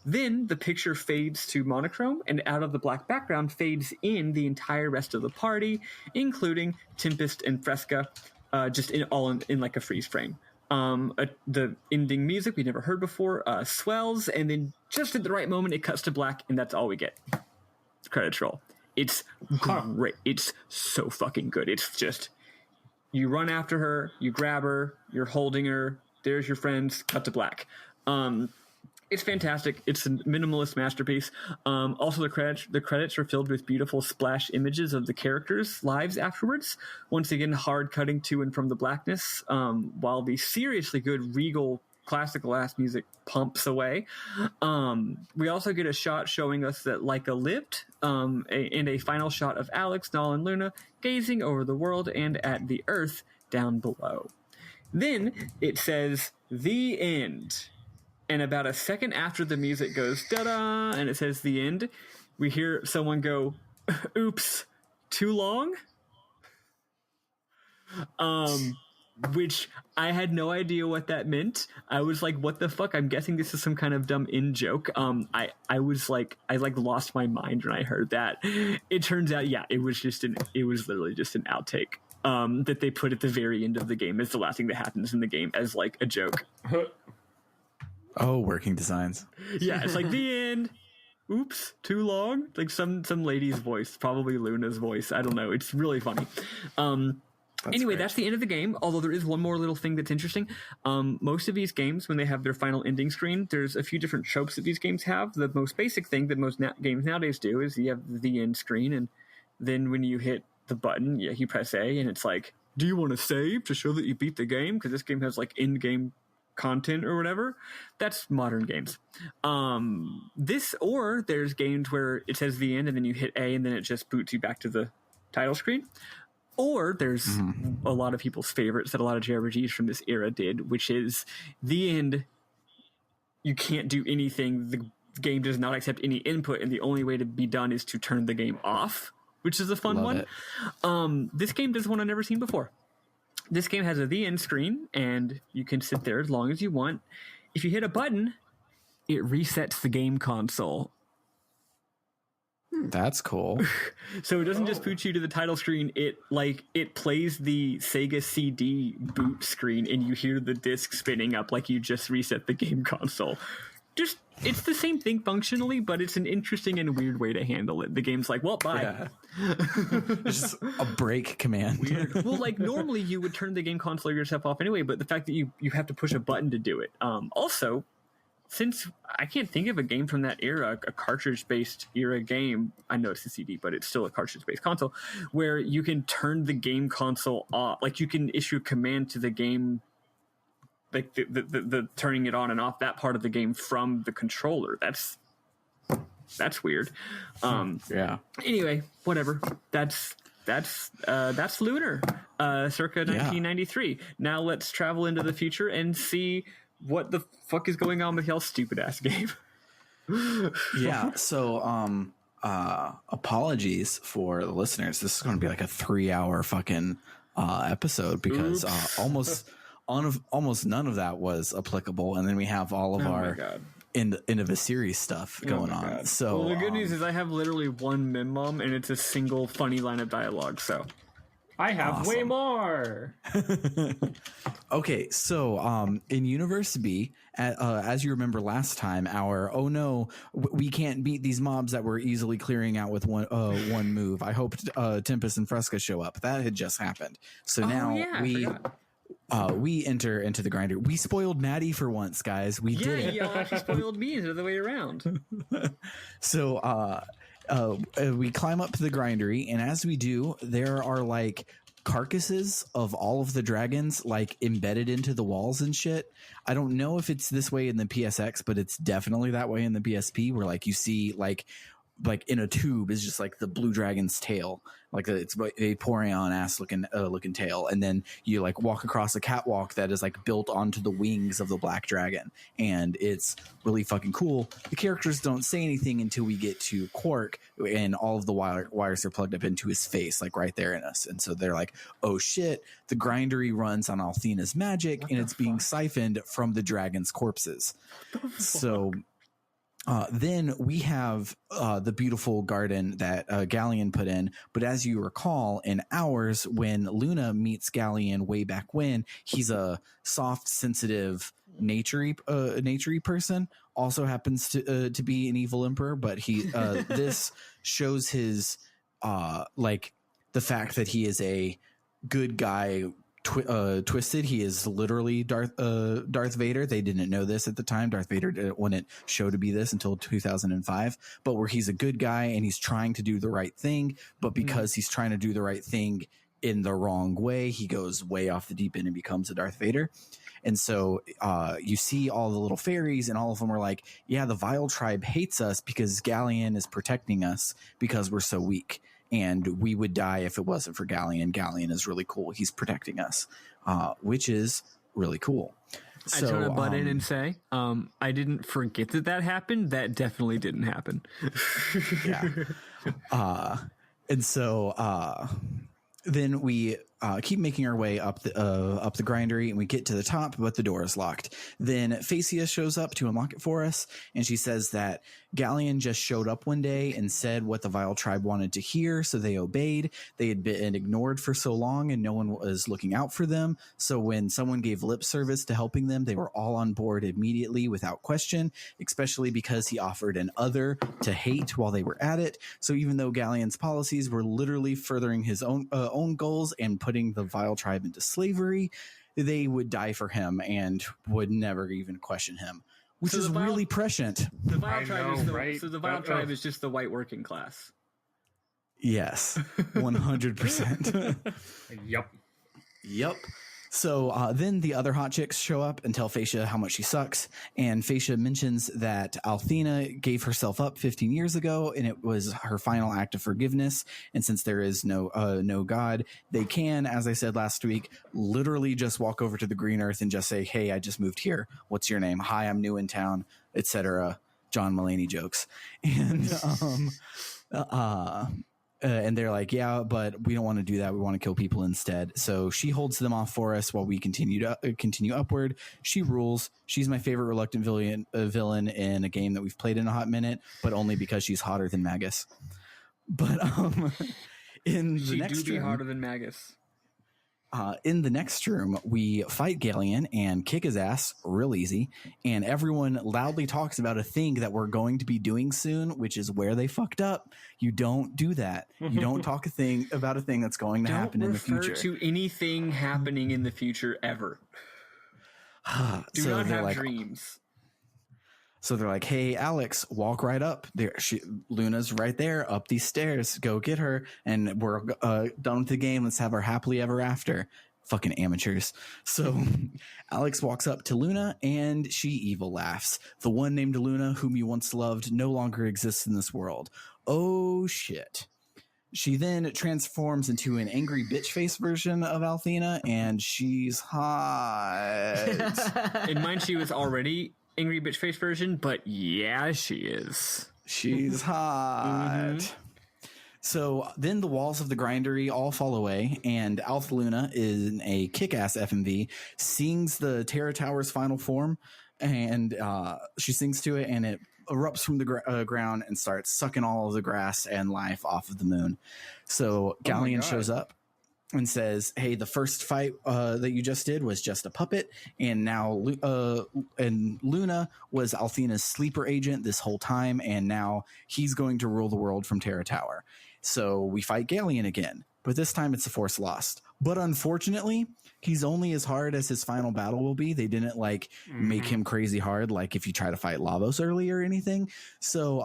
Then the picture fades to monochrome, and out of the black background fades in the entire rest of the party, including Tempest and Fresca, just in like a freeze frame. The ending music we never heard before swells, and then just at the right moment it cuts to black, and that's all we get. Credits roll. It's great. It's so fucking good. It's just, you run after her, you grab her, you're holding her, there's your friends, cut to black. It's fantastic. It's a minimalist masterpiece. Also, the credits are filled with beautiful splash images of the characters' lives afterwards. Once again, hard cutting to and from the blackness, while the seriously good regal classical-ass music pumps away. We also get a shot showing us that Leica lived, and a final shot of Alex, Nal, and Luna gazing over the world and at the Earth down below. Then it says, "The end." And about a second after the music goes da-da, and it says "the end," we hear someone go, "Oops, too long?" which I had no idea what that meant. I was like, what the fuck? I'm guessing this is some kind of dumb in joke. I lost my mind when I heard that. It turns out, yeah, it was literally just an outtake that they put at the very end of the game as the last thing that happens in the game as like a joke. Oh, working designs. Yeah, it's like the end. Oops, too long. Like some lady's voice, probably Luna's voice. I don't know. It's really funny. That's the end of the game, although there is one more little thing that's interesting. Most of these games, when they have their final ending screen, there's a few different tropes that these games have. The most basic thing that most games nowadays do is you have the end screen, and then when you hit the button, you press A, and it's like, do you want to save to show that you beat the game? Because this game has like in-game content or whatever. That's modern games. There's games where it says the end, and then you hit A, and then it just boots you back to the title screen. Or there's a lot of people's favorites that a lot of JRPGs from this era did, which is the end. You can't do anything. The game does not accept any input, and the only way to be done is to turn the game off, which is a fun one. This game does one I've never seen before. This game has a the end screen, and you can sit there as long as you want. If you hit a button, it resets the game console. That's cool. So it doesn't just boot you to the title screen. It plays the Sega CD boot screen, and you hear the disc spinning up like you just reset the game console. It's the same thing functionally, but it's an interesting and weird way to handle it. The game's like, well, bye. Yeah. It's just a break command. Weird. Well, like normally you would turn the game console yourself off anyway, but the fact that you have to push a button to do it. Also, since I can't think of a game from that era, a cartridge-based era game, I know it's a CD, but it's still a cartridge-based console, where you can turn the game console off. Like you can issue a command to the game, like the turning it on and off that part of the game from the controller. That's weird. Yeah. Anyway, whatever. That's Lunar, circa 1993. Now let's travel into the future and see what the fuck is going on with y'all's stupid ass game. Yeah. So, apologies for the listeners. This is going to be like a 3-hour fucking episode because almost none of that was applicable, and then we have all of our end of a series stuff going on. God. So, well, the good news is I have literally one mem and it's a single funny line of dialogue. So. I have way more. Okay, so in Universe B, as you remember last time, we can't beat these mobs that we're easily clearing out with one move. I hope Tempest and Fresca show up. That had just happened. So now we enter into the grinder. We spoiled Maddy for once, guys. We did it. Yeah, y'all actually spoiled me instead of the way around. So we climb up to the grindery, and as we do, there are like carcasses of all of the dragons like embedded into the walls and shit. I don't know if it's this way in the PSX, but it's definitely that way in the PSP, where like you see like in a tube is just like the blue dragon's tail, like it's a Porygon ass looking tail, and then you like walk across a catwalk that is like built onto the wings of the black dragon, and it's really fucking cool. The characters don't say anything until we get to Quark, and all of the wires are plugged up into his face, like right there in us, and so they're like, oh shit, the grindery runs on Althena's magic, and it's being siphoned from the dragon's corpses. So then we have the beautiful garden that Galleon put in. But as you recall, in ours, when Luna meets Galleon way back when, he's a soft, sensitive, naturey person. Also happens to be an evil emperor, but he this shows his like the fact that he is a good guy. Twisted. He is literally Darth Vader. They didn't know this at the time. Darth Vader wouldn't show to be this until 2005, but where he's a good guy and he's trying to do the right thing, but because he's trying to do the right thing in the wrong way, he goes way off the deep end and becomes a Darth Vader. And so you see all the little fairies, and all of them are like, yeah, the Vile tribe hates us because Galleon is protecting us because we're so weak. And we would die if it wasn't for Galleon. Galleon is really cool. He's protecting us, which is really cool. I just want to butt in and say, I didn't forget that happened. That definitely didn't happen. Yeah. And so then we keep making our way up the grindery, and we get to the top, but the door is locked. Then Phasia shows up to unlock it for us, and she says that Galleon just showed up one day and said what the Vile Tribe wanted to hear, so they obeyed. They had been ignored for so long, and no one was looking out for them. So when someone gave lip service to helping them, they were all on board immediately without question, especially because he offered an other to hate while they were at it. So even though Galleon's policies were literally furthering his own goals and putting the Vile Tribe into slavery, they would die for him and would never even question him, which is really prescient. The Vile Tribe is just the white working class. Yes, 100%. Yep. So then the other hot chicks show up and tell Phasia how much she sucks. And Phasia mentions that Althena gave herself up 15 years ago, and it was her final act of forgiveness. And since there is no God, they can, as I said last week, literally just walk over to the green earth and just say, hey, I just moved here. What's your name? Hi, I'm new in town, etc. John Mulaney jokes. And they're like, yeah, but we don't want to do that. We want to kill people instead. So she holds them off for us while we continue upward. She rules. She's my favorite reluctant villain in a game that we've played in a hot minute, but only because she's hotter than Magus. But she do be hotter than Magus. In the next room, we fight Galleon and kick his ass real easy, and everyone loudly talks about a thing that we're going to be doing soon, which is where they fucked up. You don't do that. You don't talk about a thing that's going to happen in the future. Don't refer to anything happening in the future ever. Do not have dreams. So they're like, hey, Alex, walk right up there. Luna's right there up these stairs. Go get her. And we're done with the game. Let's have our happily ever after. Fucking amateurs. So Alex walks up to Luna and she evil laughs. The one named Luna, whom you once loved, no longer exists in this world. Oh, shit. She then transforms into an angry bitch face version of Althena, and she's hot. In mine, she was already angry bitch face version, but yeah, she is. She's hot. So then the walls of the grindery all fall away, and Althena, in a kick-ass FMV, sings the Terra Tower's final form, and she sings to it, and it erupts from the ground and starts sucking all of the grass and life off of the moon. So Galleon shows up and says, hey, the first fight that you just did was just a puppet, and now and Luna was Althena's sleeper agent this whole time, and now he's going to rule the world from Terra Tower. So we fight Galleon again, but this time it's a force lost. But unfortunately, he's only as hard as his final battle will be. They didn't make him crazy hard like if you try to fight Lavos early or anything. So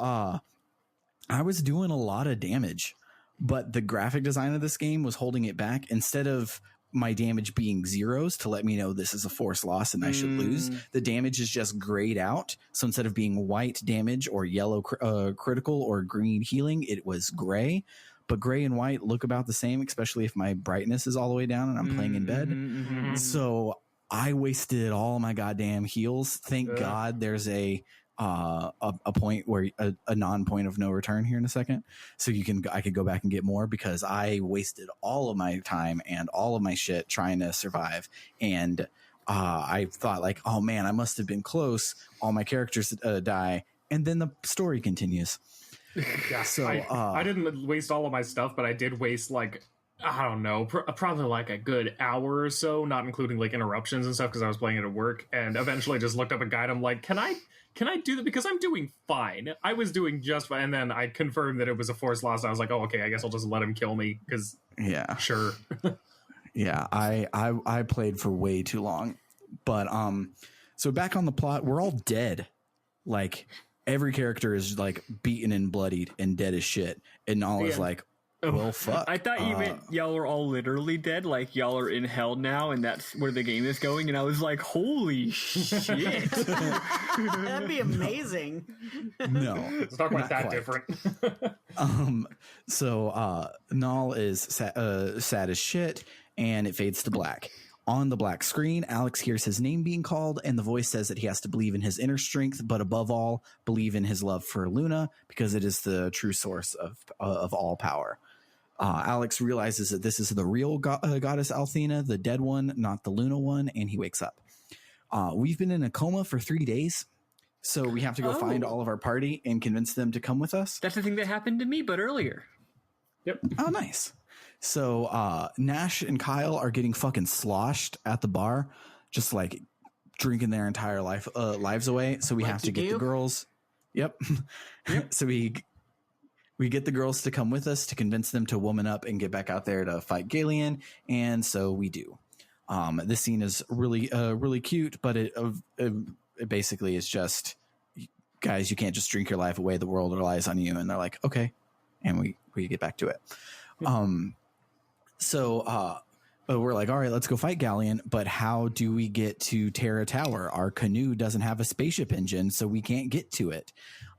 I was doing a lot of damage, but the graphic design of this game was holding it back. Instead of my damage being zeros to let me know this is a force loss and I should lose, the damage is just grayed out. So instead of being white damage or yellow critical or green healing, it was gray. But gray and white look about the same, especially if my brightness is all the way down and I'm playing in bed. So I wasted all my goddamn heals. Thank God there's a point where a non-point of no return here in a second, so I could go back and get more, because I wasted all of my time and all of my shit trying to survive. And I thought like, oh man, I must have been close. All my characters die, and then the story continues. Yeah, so I didn't waste all of my stuff, but I did waste I don't know, probably like a good hour or so, not including like interruptions and stuff, because I was playing it at work, and eventually just looked up a guide. I'm like, can I do that? Because I'm doing fine. I was doing just fine. And then I confirmed that it was a force loss. I was like, oh, okay, I guess I'll just let him kill me, because yeah, sure. Yeah, I played for way too long. But so back on the plot, we're all dead. Like every character is like beaten and bloodied and dead as shit. And Nala is like, well, fuck. I thought you meant y'all are all literally dead, like y'all are in hell now, and that's where the game is going. And I was like, holy shit. That'd be amazing. No. Let's talk about that different. So Null is sad as shit, and it fades to black. On the black screen, Alex hears his name being called, and the voice says that he has to believe in his inner strength, but above all, believe in his love for Luna, because it is the true source of all power. Alex realizes that this is the real goddess Althena, the dead one, not the Luna one, and he wakes up. We've been in a coma for 3 days, so we have to go find all of our party and convince them to come with us. That's the thing that happened to me, but earlier. Yep. Oh, nice. So Nash and Kyle are getting fucking sloshed at the bar, just like drinking their entire lives away. So we have to get the girls. Yep. So we get the girls to come with us to convince them to woman up and get back out there to fight Galeon. And so we do. This scene is really cute, but it basically is just, guys, you can't just drink your life away. The world relies on you. And they're like, okay. And we get back to it. So we're like, all right, let's go fight Galleon. But how do we get to Terra Tower? Our canoe doesn't have a spaceship engine, so we can't get to it.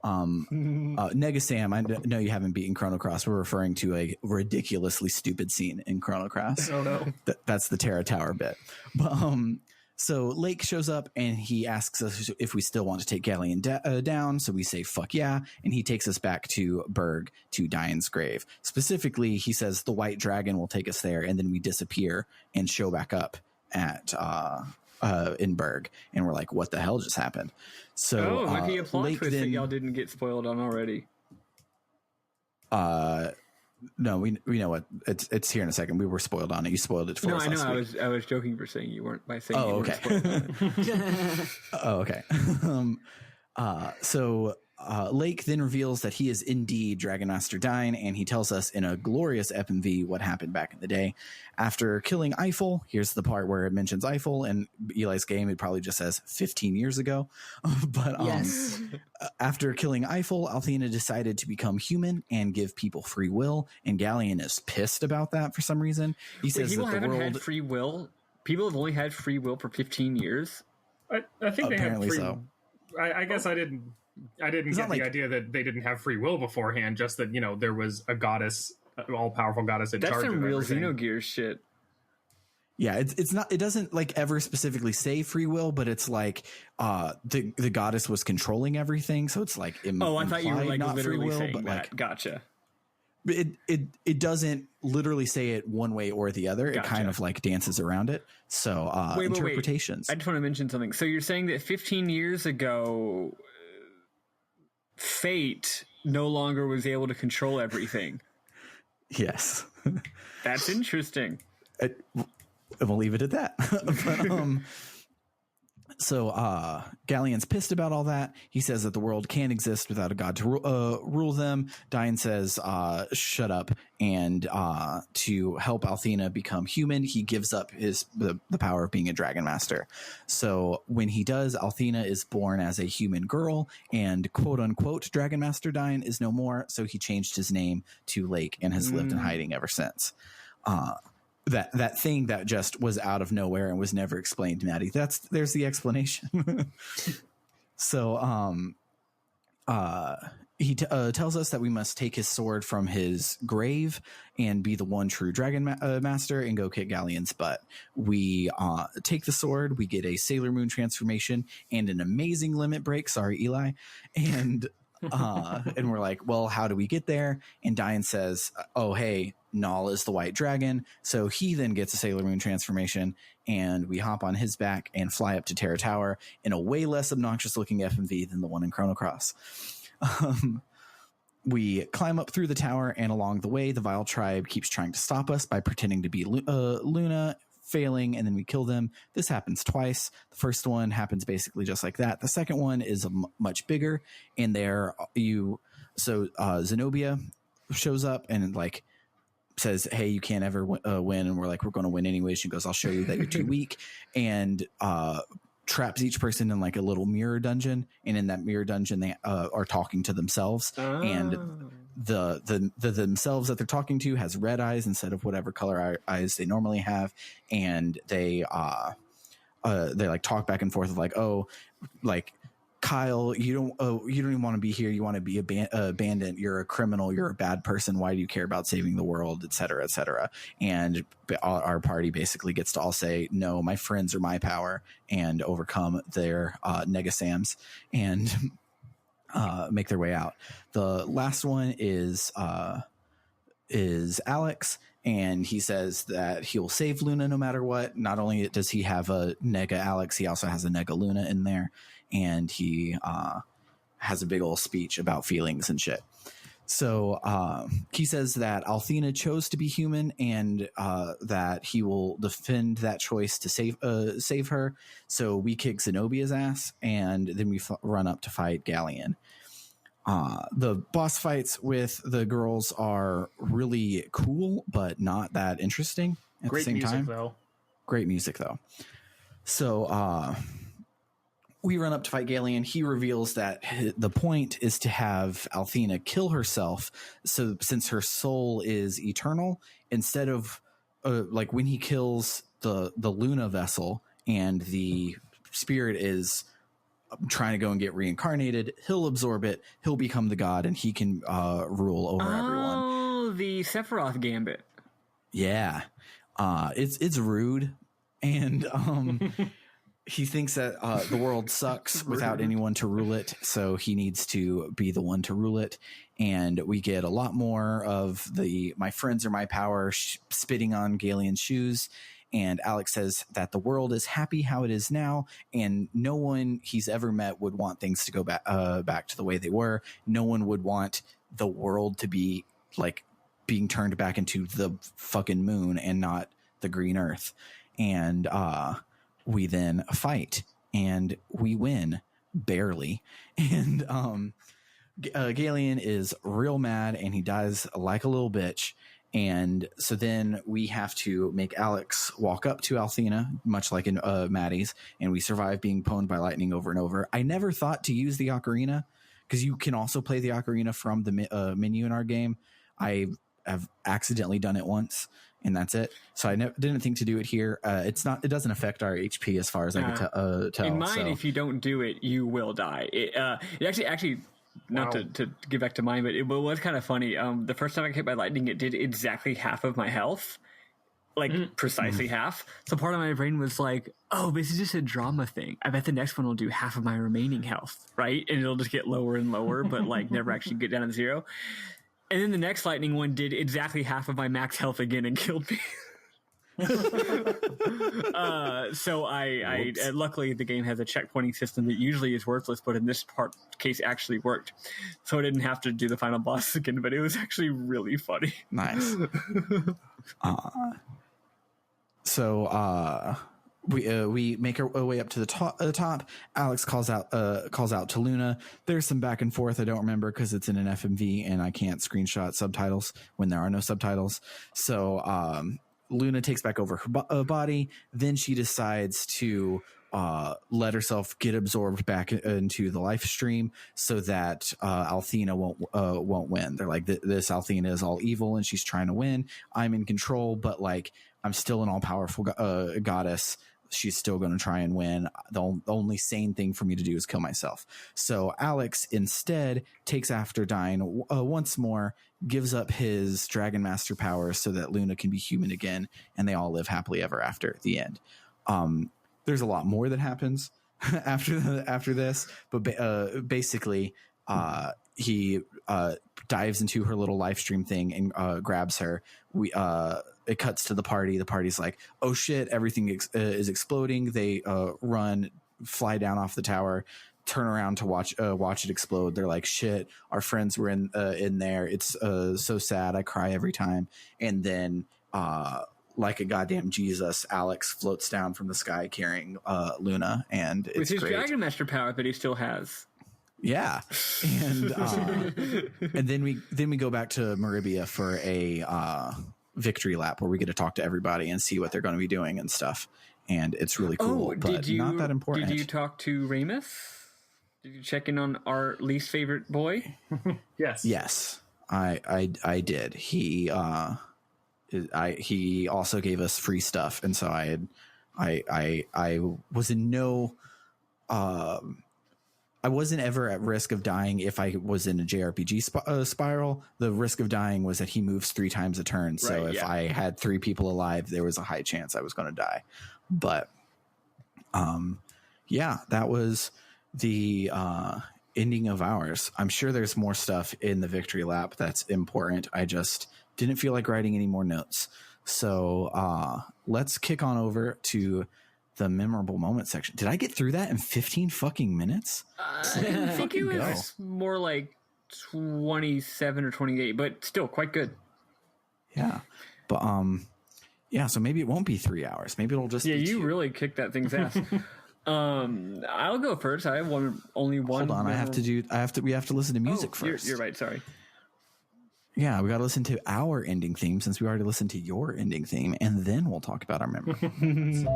Negasam, I know you haven't beaten Chrono Cross. We're referring to a ridiculously stupid scene in Chrono Cross. Oh no, that's the Terra Tower bit. But so Lake shows up and he asks us if we still want to take Galleon down. So we say, fuck yeah. And he takes us back to Berg, to Diane's grave. Specifically, he says the white dragon will take us there. And then we disappear and show back up at in Berg. And we're like, what the hell just happened? So it might be a plot Lake twist that y'all didn't get spoiled on already. No, we know what it's here in a second. We were spoiled on it. You spoiled it for us. No, I know. Last week. I was joking for saying you weren't by saying. Oh, you okay. weren't spoiled on it. Okay. So Lake then reveals that he is indeed Dragon Master Dine, and he tells us in a glorious FMV what happened back in the day. After killing Eiffel, here's the part where it mentions Eiffel, and Eli's game, it probably just says 15 years ago. But Yes. After killing Eiffel, Althena decided to become human and give people free will, and Galleon is pissed about that for some reason. He says people that the haven't world... had free will. People have only had free will for 15 years. I think they had Apparently free. so. I guess I didn't get the idea that they didn't have free will beforehand. Just that there was a goddess, all powerful goddess in That's charge some of real everything. Xenogears shit. Yeah, it's not. It doesn't like ever specifically say free will, but it's like the goddess was controlling everything, so it's like I thought you were like not literally free will, saying but that. like Gotcha. it doesn't literally say it one way or the other. It Gotcha. kind of like dances around it. So Wait. interpretations. I just want to mention something. So you're saying that 15 years ago, Fate no longer was able to control everything. Yes, That's interesting. we'll leave it at that. But, so Galleon's pissed about all that. He says that the world can't exist without a god to rule them. Diane says, shut up. And to help Althena become human, he gives up the power of being a dragon master. So when he does, Althena is born as a human girl, and quote unquote dragon master Diane is no more. So he changed his name to Lake and has lived in hiding ever since. That thing that just was out of nowhere and was never explained to Maddy. There's the explanation. So he tells us that we must take his sword from his grave and be the one true dragon master and go kick Galleon's butt. We take the sword, we get a Sailor Moon transformation and an amazing limit break. Sorry, Eli. And we're like, well, how do we get there? And Diane says, oh, hey, Null is the white dragon. So he then gets a Sailor Moon transformation, and we hop on his back and fly up to Terra Tower in a way less obnoxious looking FMV than the one in Chrono Cross. We climb up through the tower, and along the way, the Vile Tribe keeps trying to stop us by pretending to be Luna, failing, and then we kill them. This happens twice. The first one happens basically just like that. The second one is much bigger, and Zenobia shows up and like says, hey, you can't ever win. And we're like, we're going to win anyway. She goes, I'll show you that you're too weak. And traps each person in like a little mirror dungeon. And in that mirror dungeon, they are talking to themselves. And the themselves that they're talking to has red eyes instead of whatever color eyes they normally have. And they like talk back and forth of like, oh, like, Kyle, you don't even want to be here. You want to be abandoned. You're a criminal. You're a bad person. Why do you care about saving the world, et cetera, et cetera? And our party basically gets to all say, no, my friends are my power, and overcome their negasams and make their way out. The last one is is Alex, and he says that he'll save Luna no matter what. Not only does he have a Nega Alex, he also has a Nega Luna in there, and he has a big old speech about feelings and shit. So he says that Althena chose to be human, and that he will defend that choice to save her. So we kick Zenobia's ass, and then we run up to fight Galleon. The boss fights with the girls are really cool, but not that interesting at Great the same music, time. though. Great music, though. So we run up to fight Galleon. He reveals that the point is to have Althena kill herself. So since her soul is eternal, instead of like when he kills the Luna vessel and the spirit is trying to go and get reincarnated, he'll absorb it, he'll become the god, and he can rule over everyone. Oh, the Sephiroth gambit. Yeah. It's rude, and he thinks that the world sucks without anyone to rule it, so he needs to be the one to rule it. And we get a lot more of the "my friends are my power" spitting on Galleon's shoes. And Alex says that the world is happy how it is now, and no one he's ever met would want things to go back to the way they were. No one would want the world to be like being turned back into the fucking moon and not the green earth. And we then fight, and we win barely. And Galleon is real mad, and he dies like a little bitch. And so then we have to make Alex walk up to Althena, much like in Maddy's, and we survive being pwned by lightning over and over. I never thought to use the ocarina, because you can also play the ocarina from the menu in our game. I have accidentally done it once, and that's it. So I didn't think to do it here. It doesn't affect our HP as far as I can tell. In mine, if you don't do it, you will die. It actually. Not to get back to mine, but it was kind of funny. The first time I got hit by lightning, it did exactly half of my health, like precisely half. So part of my brain was like, "Oh, this is just a drama thing. I bet the next one will do half of my remaining health, right? And it'll just get lower and lower, but like never actually get down to zero." And then the next lightning one did exactly half of my max health again and killed me. So I luckily the game has a checkpointing system that usually is worthless, but in this case actually worked, so I didn't have to do the final boss again. But it was actually really funny. Nice. So we make our way up to the top. Alex calls out to Luna. There's some back and forth I don't remember because it's in an FMV and I can't screenshot subtitles when there are no subtitles. So Luna takes back over her body. Then she decides to let herself get absorbed back into the life stream so that Althena won't win. They're like, this Althena is all evil and she's trying to win. I'm in control, but like I'm still an all-powerful goddess. She's still going to try and win. The only sane thing for me to do is kill myself. So Alex instead takes after dying once more, gives up his Dragon Master powers so that Luna can be human again, and they all live happily ever after at the end. There's a lot more that happens after this, but basically he dives into her little live stream thing and grabs her. It cuts to the party. The party's like, oh shit, everything is exploding. They fly down off the tower, turn around to watch it explode. They're like, shit, our friends were in there. It's so sad. I cry every time. And then like a goddamn Jesus, Alex floats down from the sky carrying Luna, and it's with his great. Dragon Master power that he still has. Yeah, and and then we go back to Maribia for a victory lap where we get to talk to everybody and see what they're going to be doing and stuff, and it's really cool. But not that important. Did you talk to Ramus? Did you check in on our least favorite boy? Yes, I did. He also gave us free stuff, and so I was in no. I wasn't ever at risk of dying if I was in a JRPG spiral. The risk of dying was that he moves 3 times a turn. So if I had 3 people alive, there was a high chance I was going to die. But yeah, that was the ending of ours. I'm sure there's more stuff in the victory lap that's important. I just didn't feel like writing any more notes. So let's kick on over to the memorable moment section. Did I get through that in 15 fucking minutes? I think it was more like 27 or 28, but still quite good. Yeah. But yeah, so maybe it won't be 3 hours. Maybe it'll just be you 2. really kicked that thing's ass. I'll go first. I have only one. Hold on, we have to listen to music first. You're right, sorry. Yeah, we got to listen to our ending theme since we already listened to your ending theme, and then we'll talk about our memory.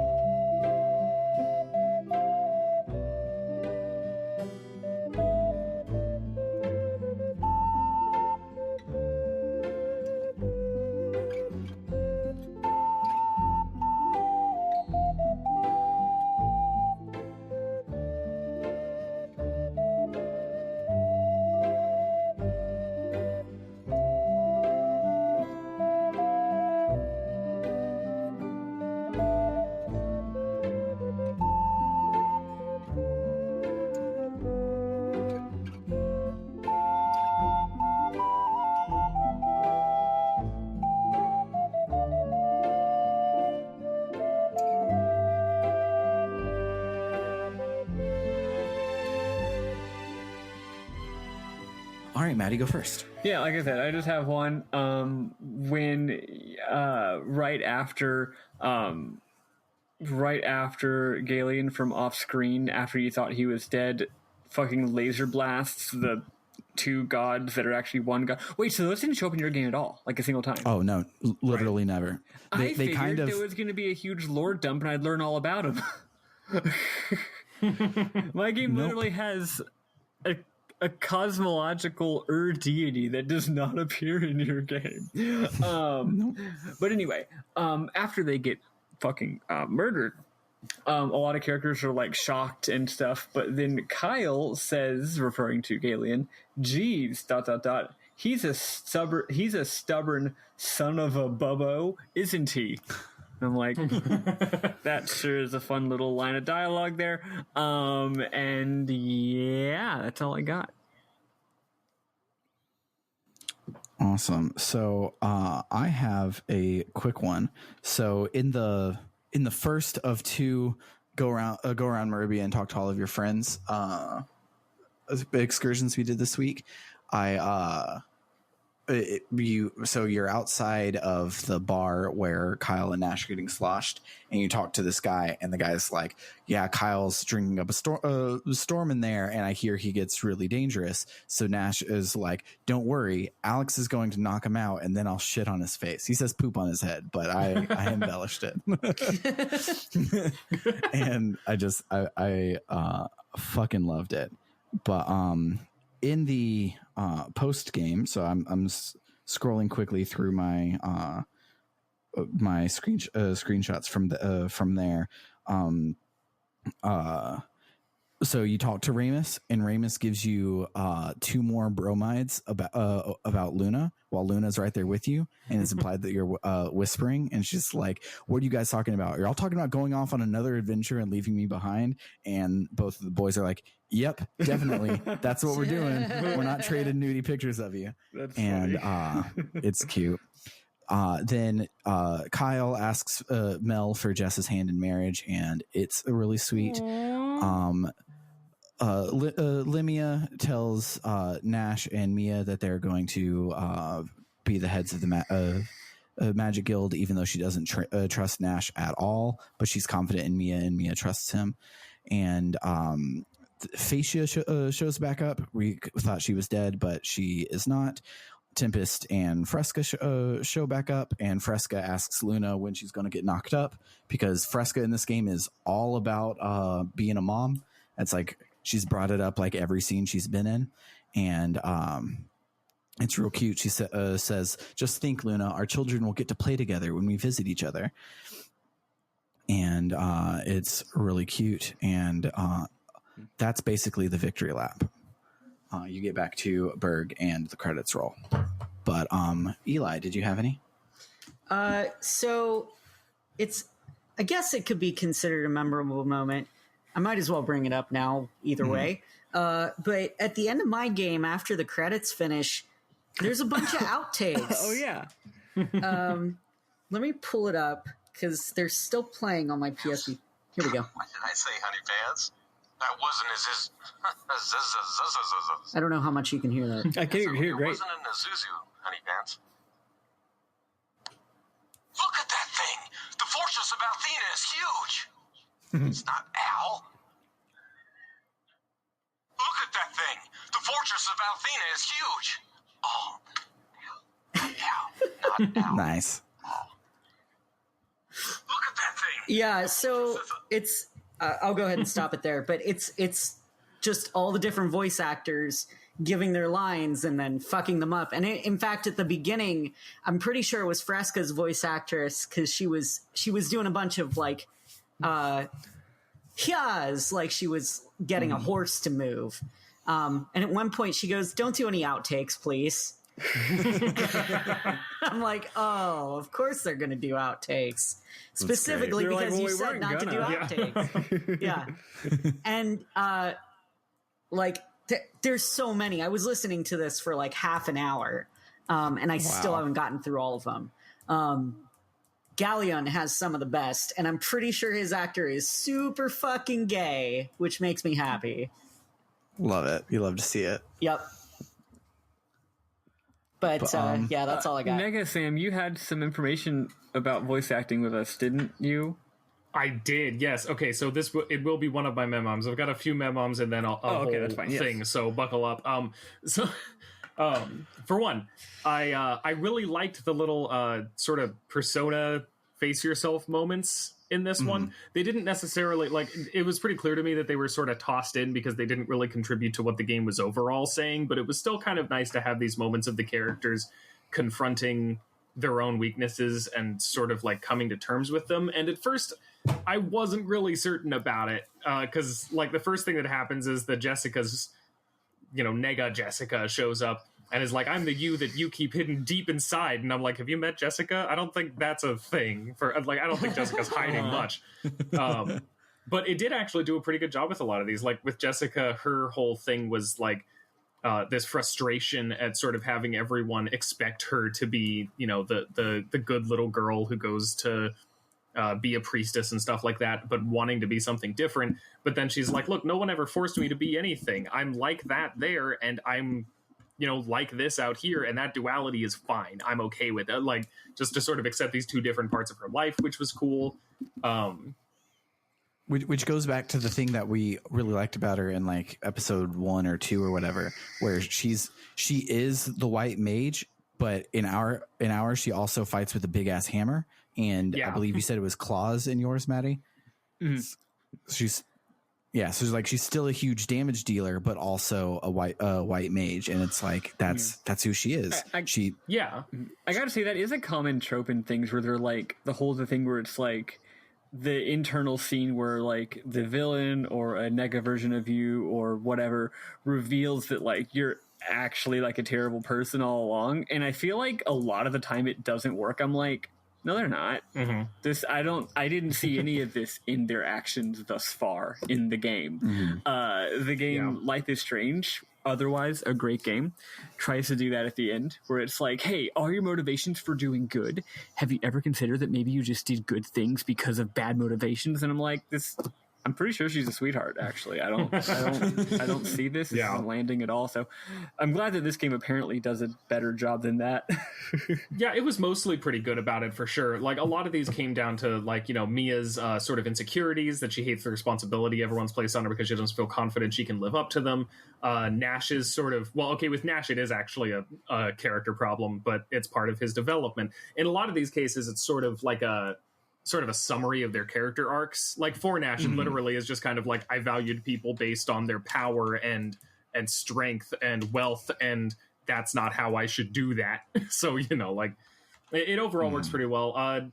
All right, Maddy, go first. Yeah, like I said, I just have one. When right after Galen from off screen, after you thought he was dead, fucking laser blasts the 2 gods that are actually one god. Wait, so those didn't show up in your game at all, like a single time? Oh no, literally never. I figured there was going to be a huge lore dump and I'd learn all about them. My game literally has a cosmological deity that does not appear in your game. But anyway, after they get fucking murdered, a lot of characters are like shocked and stuff. But then Kyle says, referring to Galen, "Geez, ... He's a stubborn son of a bubbo, isn't he?" I'm like, that sure is a fun little line of dialogue there. And yeah, that's all I got. Awesome. So I have a quick one. So in the first of 2 go around Meribia and talk to all of your friends excursions we did this week, you're outside of the bar where Kyle and Nash are getting sloshed, and you talk to this guy, and the guy's like, "Yeah, Kyle's drinking up a storm in there, and I hear he gets really dangerous." So Nash is like, "Don't worry, Alex is going to knock him out, and then I'll shit on his face." He says poop on his head, but I embellished it, and I fucking loved it. But in the post game, so I'm scrolling quickly through my my screenshots from there. So you talk to Ramus, and Ramus gives you 2 more bromides about Luna, while Luna's right there with you, and it's implied that you're whispering, and she's like, "What are you guys talking about? You're all talking about going off on another adventure and leaving me behind?" And both of the boys are like, "Yep, definitely. That's what we're doing. We're not trading nudie pictures of you." That's and it's cute. Then Kyle asks Mel for Jess's hand in marriage, and it's really sweet. Limia tells Nash and Mia that they're going to be the heads of the Magic Guild, even though she doesn't trust Nash at all, but she's confident in Mia, and Mia trusts him. And Phasia shows back up. We thought she was dead, but she is not. Tempest and Fresca show back up, and Fresca asks Luna when she's going to get knocked up, because Fresca in this game is all about being a mom. It's like she's brought it up like every scene she's been in, and it's real cute. She says, "Just think, Luna, our children will get to play together when we visit each other." And it's really cute, and that's basically the victory lap. You get back to Berg and the credits roll. But Eli, did you have any? So I guess it could be considered a memorable moment. I might as well bring it up now either way. But at the end of my game, after the credits finish, there's a bunch of outtakes. Oh yeah. Let me pull it up because they're still playing on my PSP. Here we go. What did I say, honey pants? That wasn't as I don't know how much you can hear that. I can hear It great. wasn't an Azuzu, honey pants. Look at that thing! The fortress of Althena is huge! It's not Al. Look at that thing! The fortress of Althena is huge! Oh. Al. Not Al. Nice. Look at that thing! Yeah, so it's. I'll go ahead and stop it there. But it's just all the different voice actors giving their lines and then fucking them up. And in fact, at the beginning, I'm pretty sure it was Fresca's voice actress because she was doing a bunch of like, hyas, like she was getting a horse to move. And at one point she goes, "Don't do any outtakes, please." I'm like, oh, of course they're going to do outtakes. Specifically They're like, because well, you we said weren't not to do gonna. outtakes. Yeah. And, like, there's so many. I was listening to this for like half an hour, and I still haven't gotten through all of them. Galleon has some of the best, and I'm pretty sure his actor is super fucking gay, which makes me happy. Love it. You love to see it. Yep. But yeah, that's all I got. Nega Sam, you had some information about voice acting with us, didn't you? I did, yes. Okay, so it will be one of my memoms. I've got a few memoms and then a whole that's fine. Yes. thing. So buckle up. For one, I really liked the little sort of persona face yourself moments in this one. They didn't necessarily it was pretty clear to me that they were sort of tossed in because they didn't really contribute to what the game was overall saying, but it was still kind of nice to have these moments of the characters confronting their own weaknesses and sort of like coming to terms with them. And at first I wasn't really certain about it because like the first thing that happens is that Jessica's, Nega Jessica shows up and is like, "I'm the you that you keep hidden deep inside." And I'm like, "Have you met Jessica? I don't think that's a thing for I don't think Jessica's hiding much. But it did actually do a pretty good job with a lot of these. Like with Jessica, her whole thing was like this frustration at sort of having everyone expect her to be, the good little girl who goes to be a priestess and stuff like that, but wanting to be something different. But then she's like, "Look, no one ever forced me to be anything. I'm like that there, and I'm like this out here, and that duality is fine. I'm okay with it." Like, just to sort of accept these two different parts of her life, which was cool. Which goes back to the thing that we really liked about her in like episode 1 or 2 or whatever, where she is the white mage, but in our she also fights with a big ass hammer. And yeah. I believe you said it was claws in yours, Maddy. Mm-hmm. So she's still a huge damage dealer, but also a white mage, and it's like that's who she is. I gotta say that is a common trope in things where they're like the whole thing where it's like the internal scene where like the villain or a nega version of you or whatever reveals that like you're actually like a terrible person all along, and I feel like a lot of the time it doesn't work. I'm like, no, they're not. Mm-hmm. I didn't see any of this in their actions thus far in the game. Mm-hmm. The game, Life is Strange, otherwise a great game, tries to do that at the end, where it's like, hey, all your motivations for doing good, have you ever considered that maybe you just did good things because of bad motivations? And I'm like, I'm pretty sure she's a sweetheart, actually. I don't see this. This isn't landing at all. So I'm glad that this game apparently does a better job than that. Yeah, it was mostly pretty good about it for sure. Like a lot of these came down to like, Mia's sort of insecurities, that she hates the responsibility everyone's placed on her because she doesn't feel confident she can live up to them. Nash's sort of, with Nash it is actually a character problem, but it's part of his development. In a lot of these cases, it's sort of like a summary of their character arcs. Like for Nash, it literally is just kind of like, I valued people based on their power and strength and wealth, and that's not how I should do that. So, it overall works pretty well.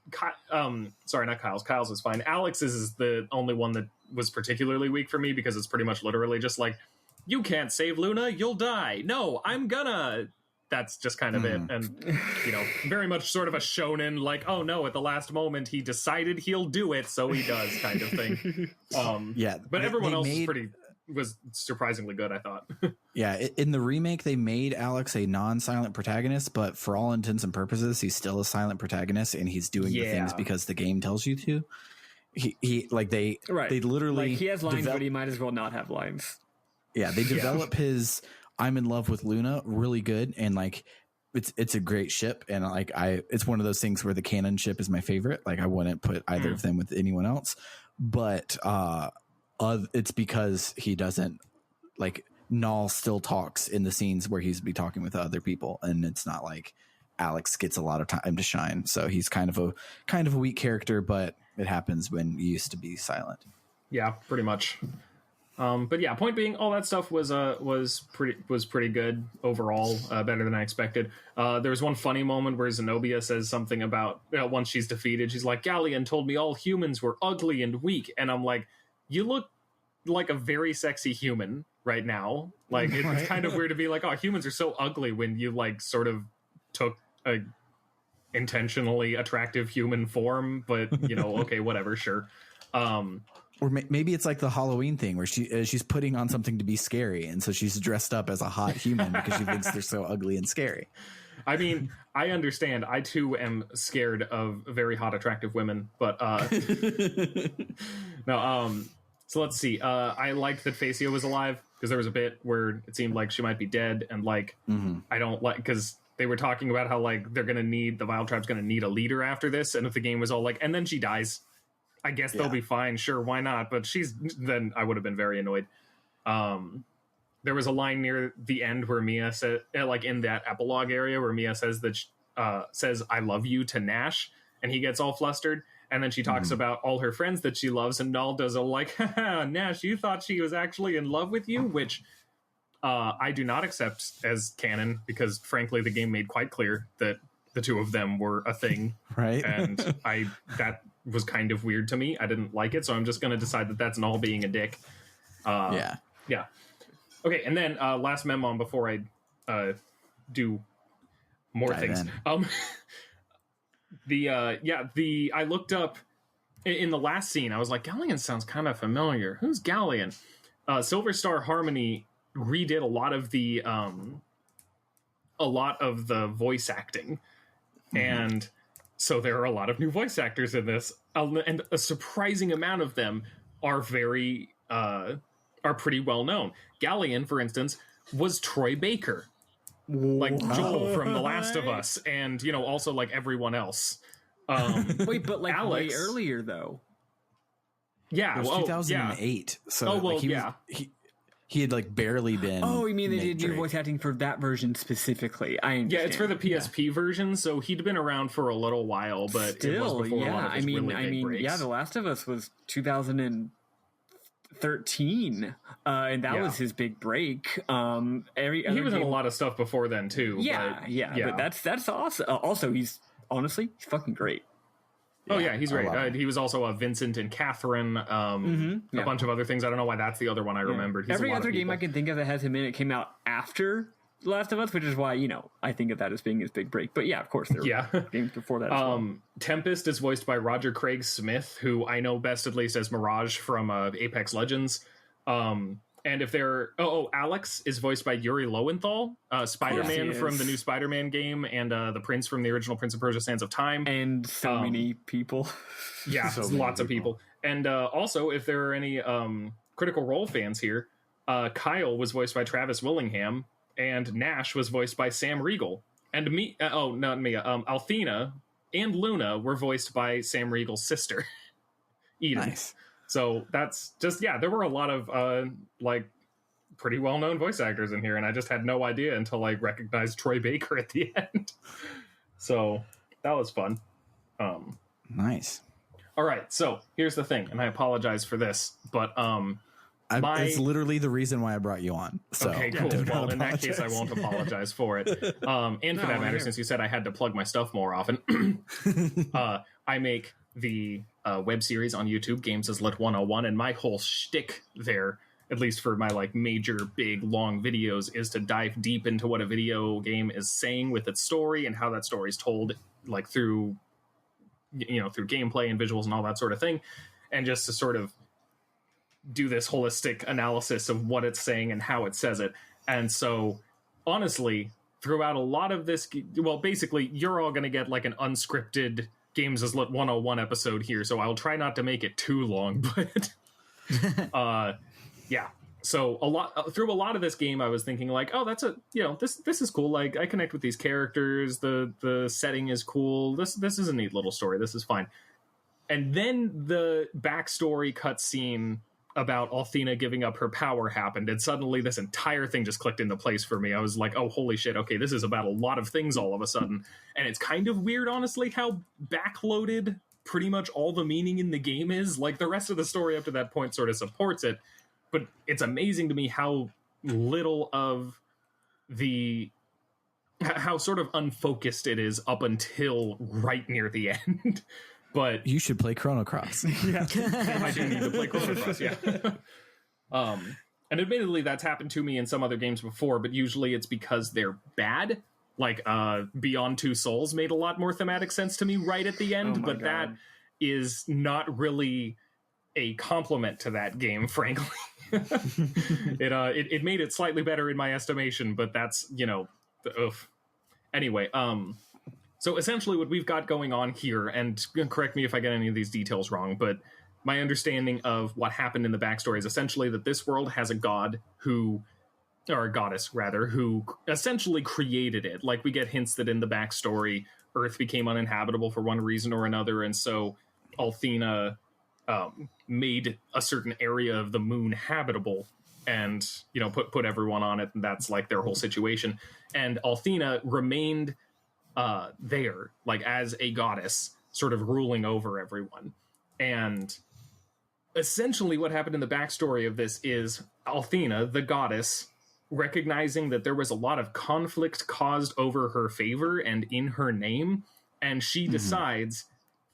Sorry, not Kyle's. Kyle's is fine. Alex's is the only one that was particularly weak for me because it's pretty much literally just like, you can't save Luna, you'll die. No, I'm gonna. That's just kind of it. And, very much sort of a shonen, like, oh no, at the last moment he decided he'll do it, so he does kind of thing. But everyone else is pretty was surprisingly good, I thought. Yeah, in the remake, they made Alex a non-silent protagonist, but for all intents and purposes, he's still a silent protagonist, and he's doing the things because the game tells you to. He like they literally like he has lines, but he might as well not have lines. Yeah, they develop his "I'm in love with Luna" really good, and like it's a great ship, and like it's one of those things where the canon ship is my favorite. Like I wouldn't put either of them with anyone else, but it's because he doesn't like Null still talks in the scenes where he's be talking with other people, and it's not like Alex gets a lot of time to shine. So he's kind of a weak character, but it happens when you used to be silent. Yeah, pretty much. But yeah, point being, all that stuff was pretty good overall, better than I expected. There was one funny moment where Zenobia says something about once she's defeated, she's like, "Galleon told me all humans were ugly and weak," and I'm like, "You look like a very sexy human right now." Like it's kind of weird to be like, "Oh, humans are so ugly," when you like sort of took a intentionally attractive human form, but okay, whatever, sure. Or maybe it's like the Halloween thing where she's putting on something to be scary, and so she's dressed up as a hot human because she thinks they're so ugly and scary. I mean, I understand. I too am scared of very hot, attractive women, but no. So let's see. I liked that Facio was alive because there was a bit where it seemed like she might be dead, and like I don't like because they were talking about how like they're gonna need the Vile Tribe's gonna need a leader after this, and if the game was all like, and then she dies. I guess they'll be fine. Sure, why not? But then I would have been very annoyed. There was a line near the end where Mia said, like in that epilogue area where Mia says that says "I love you" to Nash, and he gets all flustered. And then she talks about all her friends that she loves, and Null does a like, "Haha, Nash, you thought she was actually in love with you," which I do not accept as canon because, frankly, the game made quite clear that the two of them were a thing, right? And that was kind of weird to me. I didn't like it, so I'm just going to decide that that's Null being a dick. Yeah. Okay, and then last memo before I do more things. I looked up in the last scene. I was like, Galleon sounds kind of familiar. Who's Galleon? Silver Star Harmony redid a lot of the voice acting, and so there are a lot of new voice actors in this, and a surprising amount of them are pretty well known. Galleon, for instance, was Troy Baker, like Joel from The Last of Us, and also like everyone else. Wait, but like Alex, way earlier though. Yeah, it was 2008. So he had like barely been. Oh, you mean they did new voice acting for that version specifically? I understand. Yeah, it's for the PSP version, so he'd been around for a little while, but still, it was before a lot of his really big breaks. Yeah, The Last of Us was 2013, and that was his big break. He was in a lot of stuff before then too. But that's awesome. Also, he's fucking great. Oh yeah, he's great. He was also Vincent and Catherine, a bunch of other things. I don't know why that's the other one I remembered. Every other game I can think of that has him in it came out after The Last of Us, which is why I think of that as being his big break. But yeah, of course there were games before that as well. Tempest is voiced by Roger Craig Smith, who I know best at least as Mirage from Apex Legends. And if they're Alex is voiced by Yuri Lowenthal, Spider-Man from the new Spider-Man game, and the Prince from the original Prince of Persia: Sands of Time, and so many people. Yeah, lots of people. And also, if there are any Critical Role fans here, Kyle was voiced by Travis Willingham, and Nash was voiced by Sam Riegel, and Althena and Luna were voiced by Sam Riegel's sister, Eden. Nice. So that's just, there were a lot of pretty well-known voice actors in here, and I just had no idea until I recognized Troy Baker at the end. So that was fun. Nice. All right, so here's the thing, and I apologize for this, but it's literally the reason why I brought you on. So okay, cool. Well, in that case, I won't apologize for it. And for that matter, since you said I had to plug my stuff more often, I make the web series on YouTube, Games as Lit 101, and my whole shtick there, at least for my major big long videos, is to dive deep into what a video game is saying with its story and how that story is told, through through gameplay and visuals and all that sort of thing, and just to sort of do this holistic analysis of what it's saying and how it says it. And so, honestly, throughout a lot of this, well, basically, you're all going to get like an unscripted Games as Lit 101 episode here, so I'll try not to make it too long, but yeah. So through a lot of this game, I was thinking like, oh, that's this is cool. Like, I connect with these characters. The setting is cool. This is a neat little story. This is fine. And then the backstory cutscene about Althena giving up her power happened, and suddenly this entire thing just clicked into place for me. I was like, oh, holy shit, okay, this is about a lot of things all of a sudden. And it's kind of weird, honestly, how backloaded pretty much all the meaning in the game is. Like, the rest of the story up to that point sort of supports it, but it's amazing to me how little of how sort of unfocused it is up until right near the end. But you should play Chrono Cross. Yeah, I do need to play Chrono Cross, yeah. And admittedly, that's happened to me in some other games before, but usually it's because they're bad. Like, Beyond Two Souls made a lot more thematic sense to me right at the end, but God. That is not really a compliment to that game, frankly. It made it slightly better in my estimation, but that's, Anyway, so essentially what we've got going on here, and correct me if I get any of these details wrong, but my understanding of what happened in the backstory is essentially that this world has a god or a goddess rather, who essentially created it. Like, we get hints that in the backstory, Earth became uninhabitable for one reason or another, and so Althena made a certain area of the moon habitable and, put everyone on it, and that's like their whole situation. And Althena remained there, like, as a goddess, sort of ruling over everyone. And essentially what happened in the backstory of this is Althena, the goddess, recognizing that there was a lot of conflict caused over her favor and in her name, and she decides,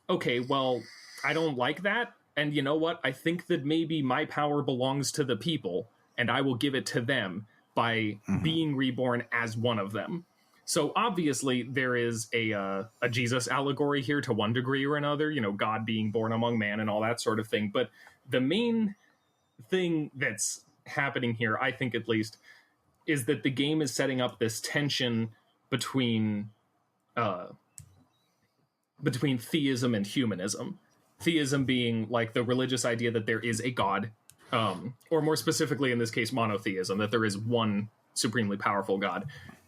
okay, well, I don't like that, and you know what? I think that maybe my power belongs to the people, and I will give it to them by being reborn as one of them. So obviously there is a Jesus allegory here to one degree or another, God being born among man and all that sort of thing. But the main thing that's happening here, I think at least, is that the game is setting up this tension between theism and humanism. Theism being like the religious idea that there is a God, or more specifically in this case, monotheism, that there is one supremely powerful God.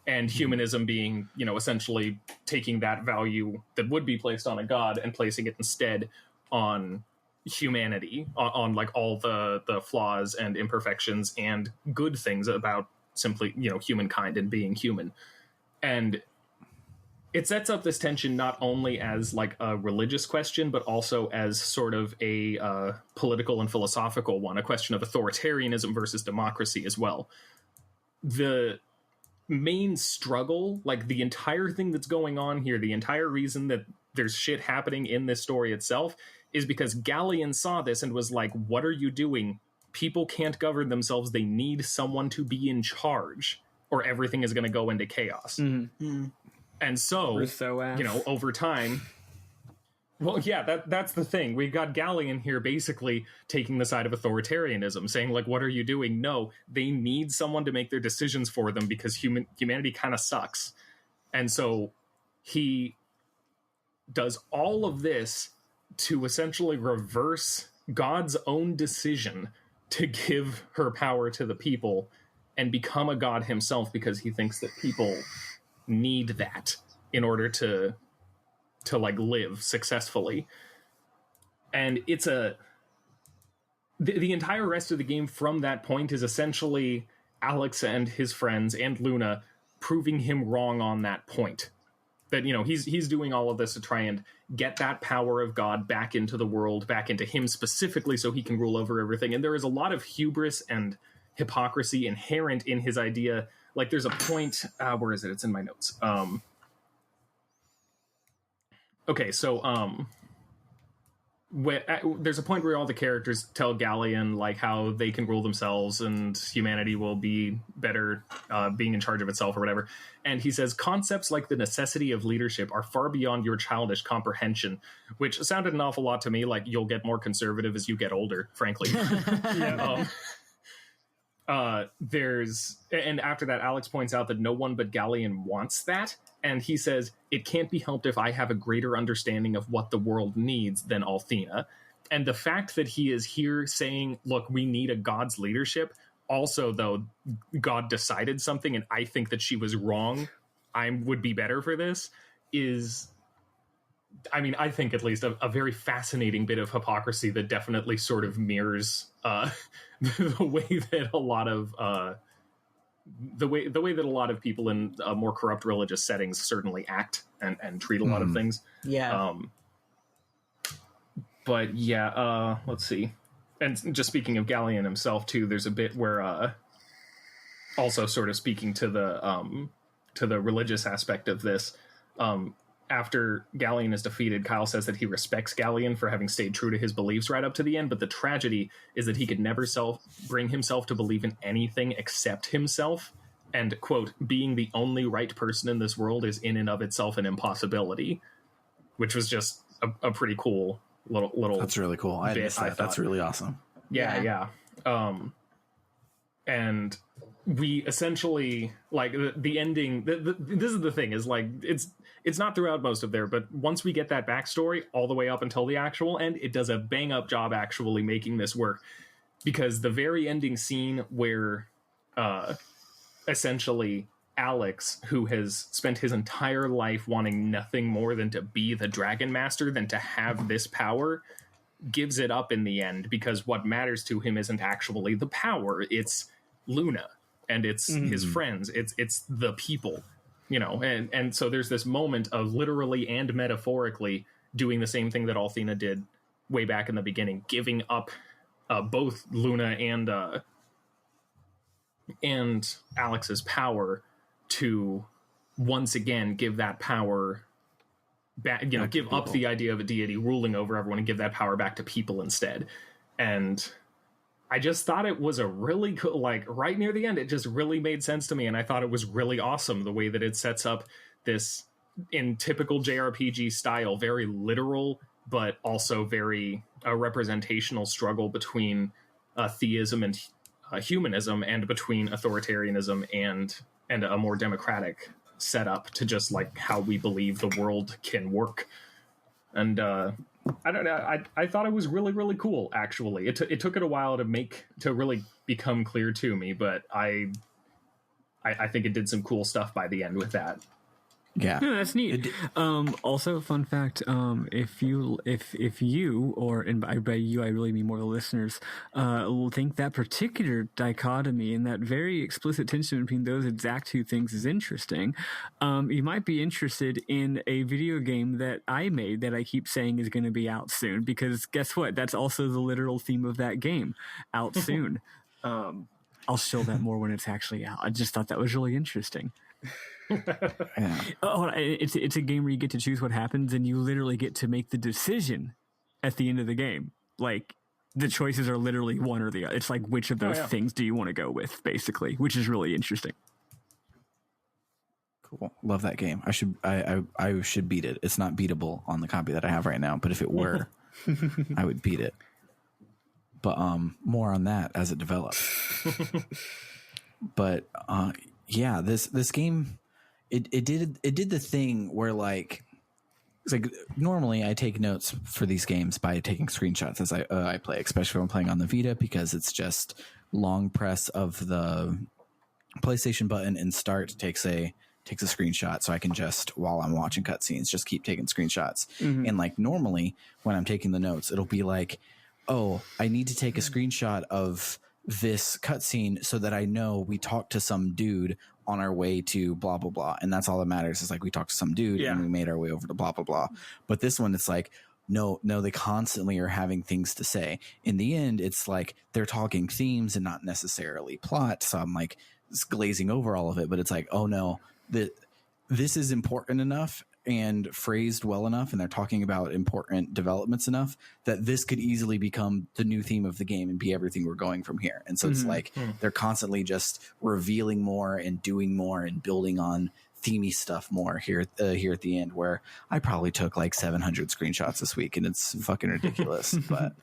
And humanism being, essentially taking that value that would be placed on a god and placing it instead on humanity, on like all the flaws and imperfections and good things about simply, humankind and being human. And it sets up this tension not only as like a religious question, but also as sort of a political and philosophical one, a question of authoritarianism versus democracy as well. The main struggle, like the entire thing that's going on here, the entire reason that there's shit happening in this story itself, is because Galleon saw this and was like, what are you doing? People can't govern themselves. They need someone to be in charge, or everything is going to go into chaos. Mm-hmm. And so over time, well, yeah, that's the thing. We got Galleon here basically taking the side of authoritarianism, saying, like, what are you doing? No, they need someone to make their decisions for them because humanity kind of sucks. And so he does all of this to essentially reverse God's own decision to give her power to the people and become a god himself, because he thinks that people need that in order to like live successfully. And it's the entire rest of the game from that point is essentially Alex and his friends and Luna proving him wrong on that point. That, he's doing all of this to try and get that power of God back into the world, back into him specifically, so he can rule over everything. And there is a lot of hubris and hypocrisy inherent in his idea. Like, there's a point, where is it? It's in my notes. Okay, so there's a point where all the characters tell Galleon like how they can rule themselves and humanity will be better being in charge of itself or whatever. And he says concepts like the necessity of leadership are far beyond your childish comprehension, which sounded an awful lot to me like you'll get more conservative as you get older, frankly. And after that, Alex points out that no one but Galleon wants that. And he says, it can't be helped if I have a greater understanding of what the world needs than Althena. And the fact that he is here saying, look, we need a god's leadership. Also, though, God decided something and I think that she was wrong. I would be better for this is, I mean, I think at least a very fascinating bit of hypocrisy that definitely sort of mirrors the way that a lot of the way that a lot of people in more corrupt religious settings certainly act and treat a lot of things. Yeah. But yeah, let's see. And just speaking of Galleon himself too, there's a bit where also sort of speaking to the religious aspect of this. After Galleon is defeated, Kyle says that he respects Galleon for having stayed true to his beliefs right up to the end, but the tragedy is that he could never bring himself to believe in anything except himself, and, quote, being the only right person in this world is in and of itself an impossibility, which was just a pretty cool little That's really cool. I missed that. That's really awesome. Yeah. And we essentially, like, the ending, this is the thing, is like, it's not throughout most of there, but once we get that backstory all the way up until the actual end, it does a bang up job actually making this work. Because the very ending scene where essentially Alex, who has spent his entire life wanting nothing more than to be the Dragon Master, than to have this power, gives it up in the end, because what matters to him isn't actually the power, it's Luna and it's his friends, it's the people, you know. And so there's this moment of literally and metaphorically doing the same thing that Althena did way back in the beginning, giving up both Luna and Alex's power to once again give that power back, you know, give up the idea of a deity ruling over everyone and give that power back to people instead. And I just thought it was a really cool, like, right near the end, it just really made sense to me. And I thought it was really awesome the way that it sets up this, in typical JRPG style, very literal, but also very representational struggle between theism and humanism, and between authoritarianism and a more democratic setup to just like how we believe the world can work. And I don't know, I thought it was really, really cool, actually. It took it a while to really become clear to me, but I think it did some cool stuff by the end with that. Yeah, no, that's neat. Also, fun fact: if you, or and by you I really mean more the listeners, will think that particular dichotomy and that very explicit tension between those exact two things is interesting, you might be interested in a video game that I made that I keep saying is going to be out soon. Because guess what? That's also the literal theme of that game, out soon. I'll show that more when it's actually out. I just thought that was really interesting. yeah. Oh, it's a game where you get to choose what happens, and you literally get to make the decision at the end of the game. Like, the choices are literally one or the other. It's like, which of those things do you want to go with, basically, which is really interesting. Cool. Love that game. I should beat it. It's not beatable on the copy that I have right now, but if it were, I would beat it. But more on that as it develops. But yeah, this game, it did the thing where, like, it's like normally I take notes for these games by taking screenshots as I play, especially when I'm playing on the Vita, because it's just long press of the PlayStation button and start takes a screenshot, so I can just, while I'm watching cutscenes, just keep taking screenshots. And like normally when I'm taking the notes, it'll be like, oh, I need to take a screenshot of this cutscene so that I know we talked to some dude on our way to blah blah blah, and that's all that matters. Is like we talked to some dude and we made our way over to blah blah blah. But this one, it's like no, they constantly are having things to say. In the end, it's like they're talking themes and not necessarily plot. So I'm like glazing over all of it, but it's like, oh no, this is important enough and phrased well enough, and they're talking about important developments enough that this could easily become the new theme of the game and be everything we're going from here. And so it's like they're constantly just revealing more and doing more and building on themey stuff more here at the end, where I probably took like 700 screenshots this week, and it's fucking ridiculous. But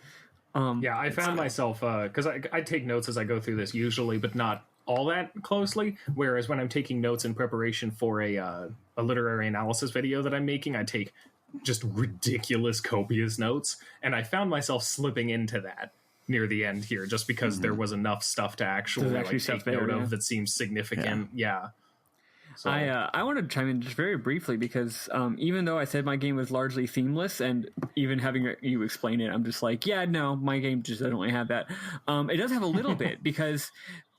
I found myself because I take notes as I go through this usually, but not all that closely. Whereas when I'm taking notes in preparation for a literary analysis video that I'm making, I take just ridiculous, copious notes, and I found myself slipping into that near the end here, just because there was enough stuff to actually like take note of that seems significant. Yeah. So. I want to chime in just very briefly because even though I said my game was largely themeless, and even having you explain it, I'm just like, yeah, no, my game just doesn't really have that. It does have a little bit, because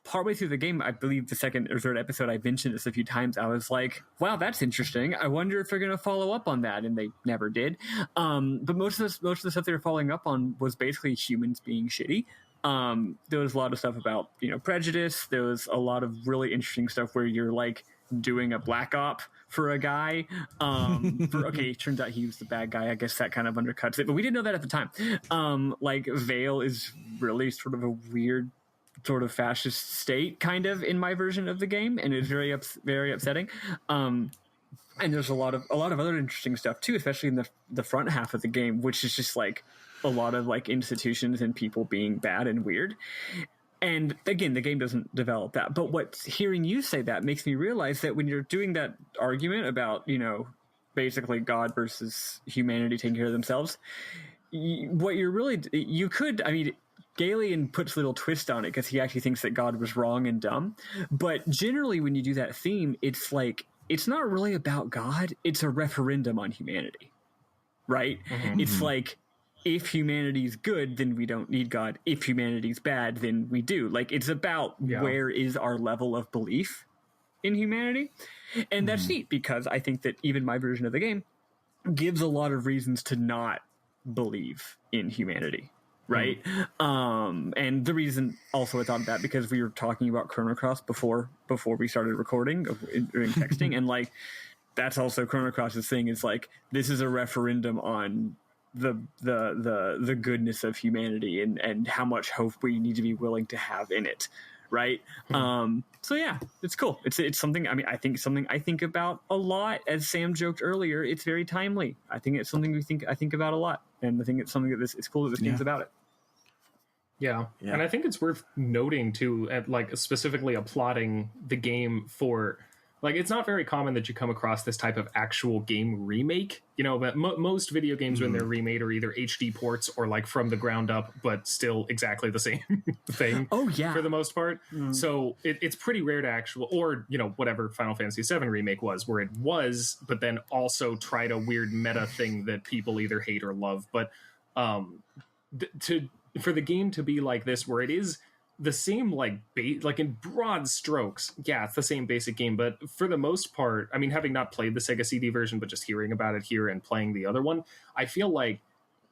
partway through the game, I believe the second or third episode, I mentioned this a few times. I was like, wow, that's interesting. I wonder if they're going to follow up on that. And they never did. But most of the stuff they were following up on was basically humans being shitty. There was a lot of stuff about, prejudice. There was a lot of really interesting stuff where you're like doing a black op for a guy. It turns out he was the bad guy. I guess that kind of undercuts it, but we didn't know that at the time. Like Vale is really sort of a weird sort of fascist state kind of in my version of the game, and it's very upsetting. And there's a lot of other interesting stuff too, especially in the front half of the game, which is just like a lot of like institutions and people being bad and weird. And again, the game doesn't develop that. But hearing you say that makes me realize that when you're doing that argument about, basically God versus humanity taking care of themselves, what you're really, Galen puts a little twist on it because he actually thinks that God was wrong and dumb. But generally, when you do that theme, it's like, it's not really about God. It's a referendum on humanity, right? Mm-hmm. It's like, if humanity's good, then we don't need God. If humanity's bad, then we do. Like, it's about where is our level of belief in humanity. And that's neat, because I think that even my version of the game gives a lot of reasons to not believe in humanity. Right. And the reason also I thought of that, because we were talking about Chrono Cross before we started recording during texting. And like, that's also Chrono Cross's thing, is like, this is a referendum on the goodness of humanity and how much hope we need to be willing to have in it. Right. So yeah, it's cool. It's something, I think something I think about a lot. As Sam joked earlier, it's very timely. I think it's something I think about a lot. And I think it's something that it's cool that this game's about it. Yeah. And I think it's worth noting too, like specifically applauding the game for, like, it's not very common that you come across this type of actual game remake, but most video games when they're remade are either HD ports or like from the ground up, but still exactly the same thing. Oh yeah, for the most part. So it's pretty rare to or whatever Final Fantasy VII remake was, where it was, but then also tried a weird meta thing that people either hate or love. But for the game to be like this, where it is the same, like in broad strokes, yeah, it's the same basic game, but for the most part, having not played the Sega CD version, but just hearing about it here and playing the other one, I feel like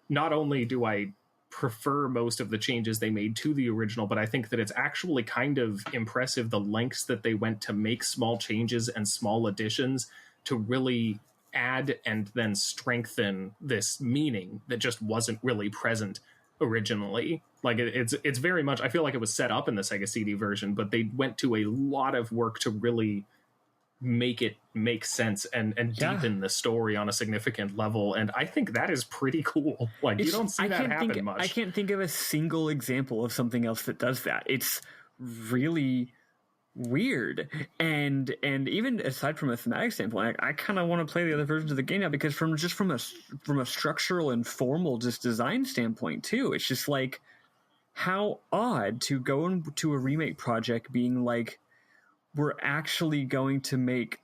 not only do I prefer most of the changes they made to the original, but I think that it's actually kind of impressive the lengths that they went to make small changes and small additions to really add and then strengthen this meaning that just wasn't really present originally. Like it's very much, I feel like it was set up in the Sega CD version, but they went to a lot of work to really make it make sense and deepen the story on a significant level. And I think that is pretty cool. Like, you don't see that happen much. I can't think of a single example of something else that does that. It's really weird. And even aside from a thematic standpoint, I kind of want to play the other versions of the game now, because from a structural and formal just design standpoint too, it's just like, how odd to go into a remake project being like, we're actually going to make...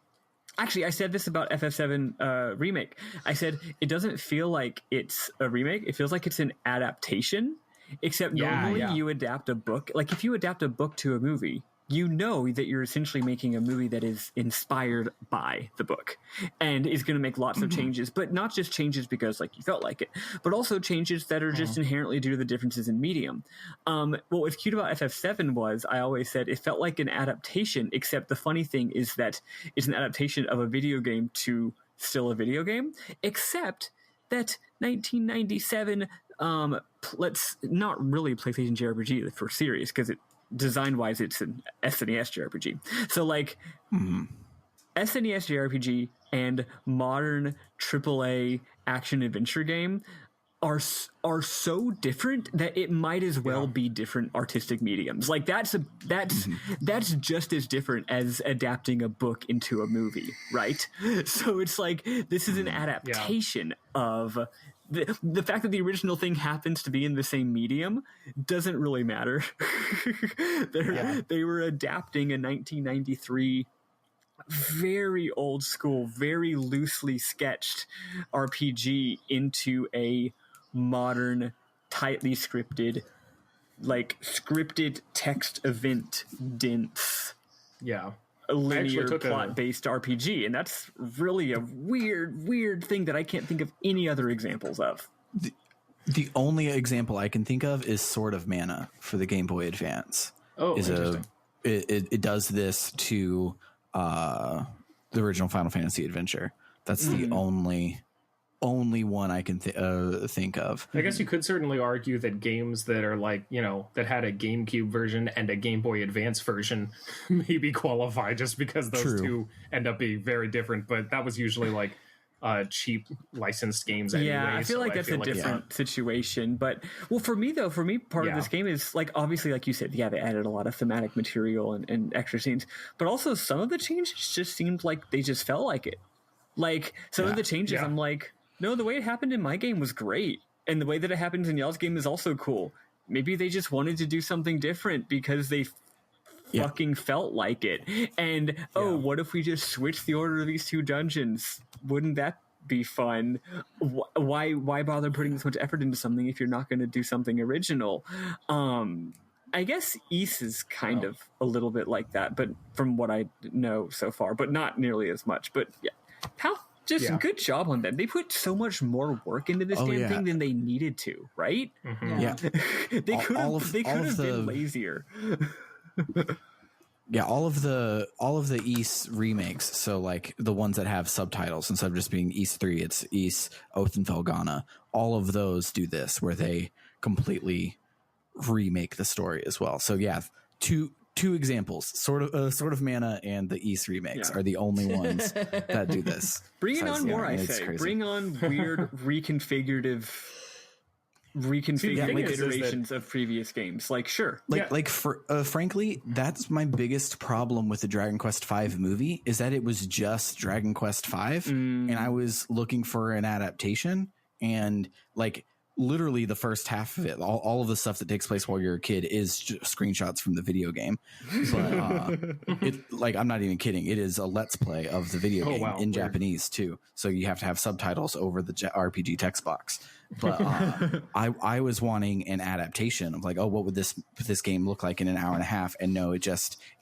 Actually, I said this about FF7 remake. I said, it doesn't feel like it's a remake. It feels like it's an adaptation, except normally you adapt a book. Like, if you adapt a book to a movie, you know that you're essentially making a movie that is inspired by the book and is going to make lots of changes, but not just changes because like you felt like it, but also changes that are just inherently due to the differences in medium. What was cute about FF7 was, I always said it felt like an adaptation, except the funny thing is that it's an adaptation of a video game to still a video game, except that 1997, let's not really PlayStation JRPG for serious, because it design-wise it's an SNES JRPG. So like SNES JRPG and modern AAA action-adventure game are so different that it might as well be different artistic mediums. Like that's just as different as adapting a book into a movie, right? So it's like this is an adaptation of the fact that the original thing happens to be in the same medium doesn't really matter. They were adapting a 1993 very old school, very loosely sketched RPG into a modern, tightly scripted, like scripted text event dense, linear plot based RPG, and that's really a weird thing that I can't think of any other examples of. The only example I can think of is Sword of Mana for the Game Boy Advance. Oh, interesting. It does this to the original Final Fantasy adventure. That's the only one I can think of. I guess you could certainly argue that games that are like, that had a GameCube version and a Game Boy Advance version maybe qualify just because those two end up being very different. But that was usually like cheap licensed games anyway. Yeah, I feel like that's a different situation. But for me part of this game is like, obviously, like you said, they added a lot of thematic material and extra scenes, but also some of the changes just seemed like they just felt like it. Like some of the changes, I'm like, no, the way it happened in my game was great, and the way that it happens in y'all's game is also cool. Maybe they just wanted to do something different because they fucking felt like it. And what if we just switch the order of these two dungeons? Wouldn't that be fun? Why bother putting this much effort into something if you're not going to do something original? I guess Ys is kind of a little bit like that, but from what I know so far, but not nearly as much. But good job on them. They put so much more work into this thing than they needed to, right? Mm-hmm. Yeah, they could have been lazier. Yeah, all of the Ys remakes, so like the ones that have subtitles instead of just being Ys 3, it's Ys, Oath and Felghana. All of those do this, where they completely remake the story as well. So yeah, two examples, sort of Mana and the Ys remakes are the only ones that do this. Bring it on more, I say. Crazy. Bring on weird reconfigured iterations of previous games. Like, sure. Frankly, that's my biggest problem with the Dragon Quest V movie, is that it was just Dragon Quest V, and I was looking for an adaptation, and like literally the first half of it, all of the stuff that takes place while you're a kid is just screenshots from the video game. But I'm not even kidding. It is a let's play of the video game in Japanese too. So you have to have subtitles over the RPG text box. But I was wanting an adaptation of like, what would this game look like in an hour and a half? And no,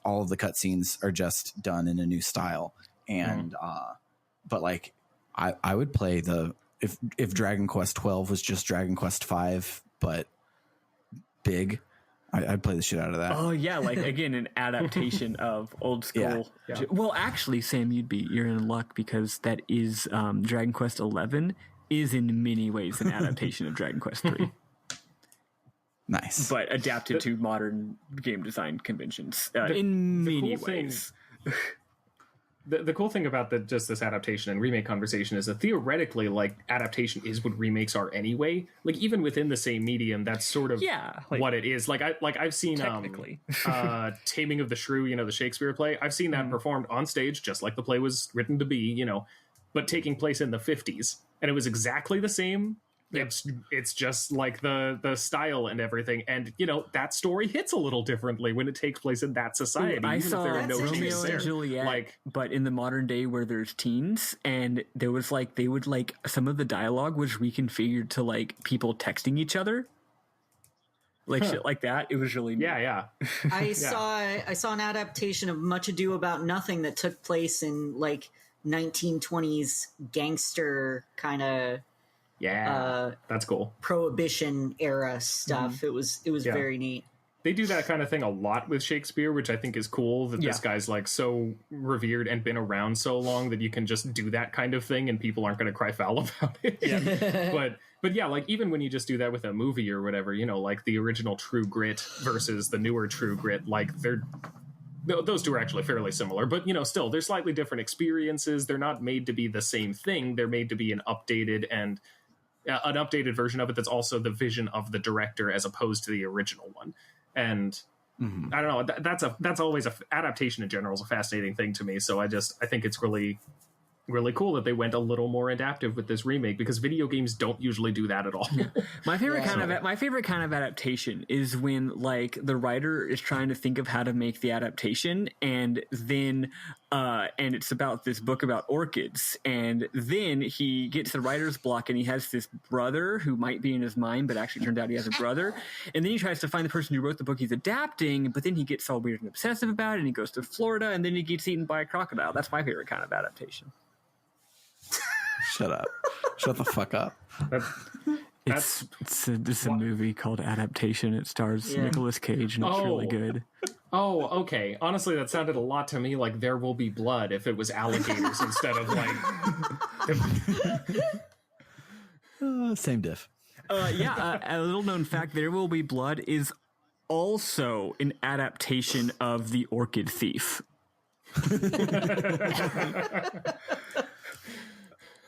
all of the cutscenes are just done in a new style. And but like I would play if Dragon Quest 12 was just Dragon Quest 5 but big, I'd play the shit out of that. Oh yeah, like again, an adaptation of old school. Yeah. Well, actually, Sam, you're in luck, because that is Dragon Quest 11 is in many ways an adaptation of Dragon Quest 3. Nice, but adapted to modern game design conventions in many ways. The cool thing about just this adaptation and remake conversation is that theoretically, like, adaptation is what remakes are anyway. Like, even within the same medium, that's sort of what it is. I've seen Taming of the Shrew, the Shakespeare play. I've seen that performed on stage just like the play was written to be, but taking place in the 50s, and it was exactly the same. It's just like the style and everything, and that story hits a little differently when it takes place in that society. I saw Romeo and Juliet, but in the modern day where there's teens, and there was they would some of the dialogue was reconfigured to like people texting each other, shit like that. It was really neat. I saw an adaptation of Much Ado About Nothing that took place in 1920s gangster kind of. Yeah, that's cool. Prohibition era stuff. It was very neat. they do that kind of thing a lot with Shakespeare, which I think is cool, that this guy's like so revered and been around so long that you can just do that kind of thing and people aren't going to cry foul about it. But yeah, like even when you just do that with a movie or whatever, you know, like the original True Grit versus the newer True Grit, like those two are actually fairly similar, but you know, still they're slightly different experiences. They're not made to be the same thing. They're made to be an updated version of it that's also the vision of the director as opposed to the original one. And I don't know, that's always adaptation in general is a fascinating thing to me. So I think it's really, really cool that they went a little more adaptive with this remake, because video games don't usually do that at all. My favorite kind of adaptation is when like the writer is trying to think of how to make the adaptation, and then and it's about this book about orchids, and then he gets the writer's block and he has this brother who might be in his mind but actually turned out he has a brother, and then he tries to find the person who wrote the book he's adapting, but then he gets all weird and obsessive about it, and he goes to Florida, and then he gets eaten by a crocodile. That's my favorite kind of adaptation. Shut up. Shut the fuck up. It's a movie called Adaptation. It stars Nicolas Cage, and it's really good. Oh, okay. Honestly, that sounded a lot to me like There Will Be Blood if it was alligators instead of like... Same diff. A little known fact, There Will Be Blood is also an adaptation of The Orchid Thief.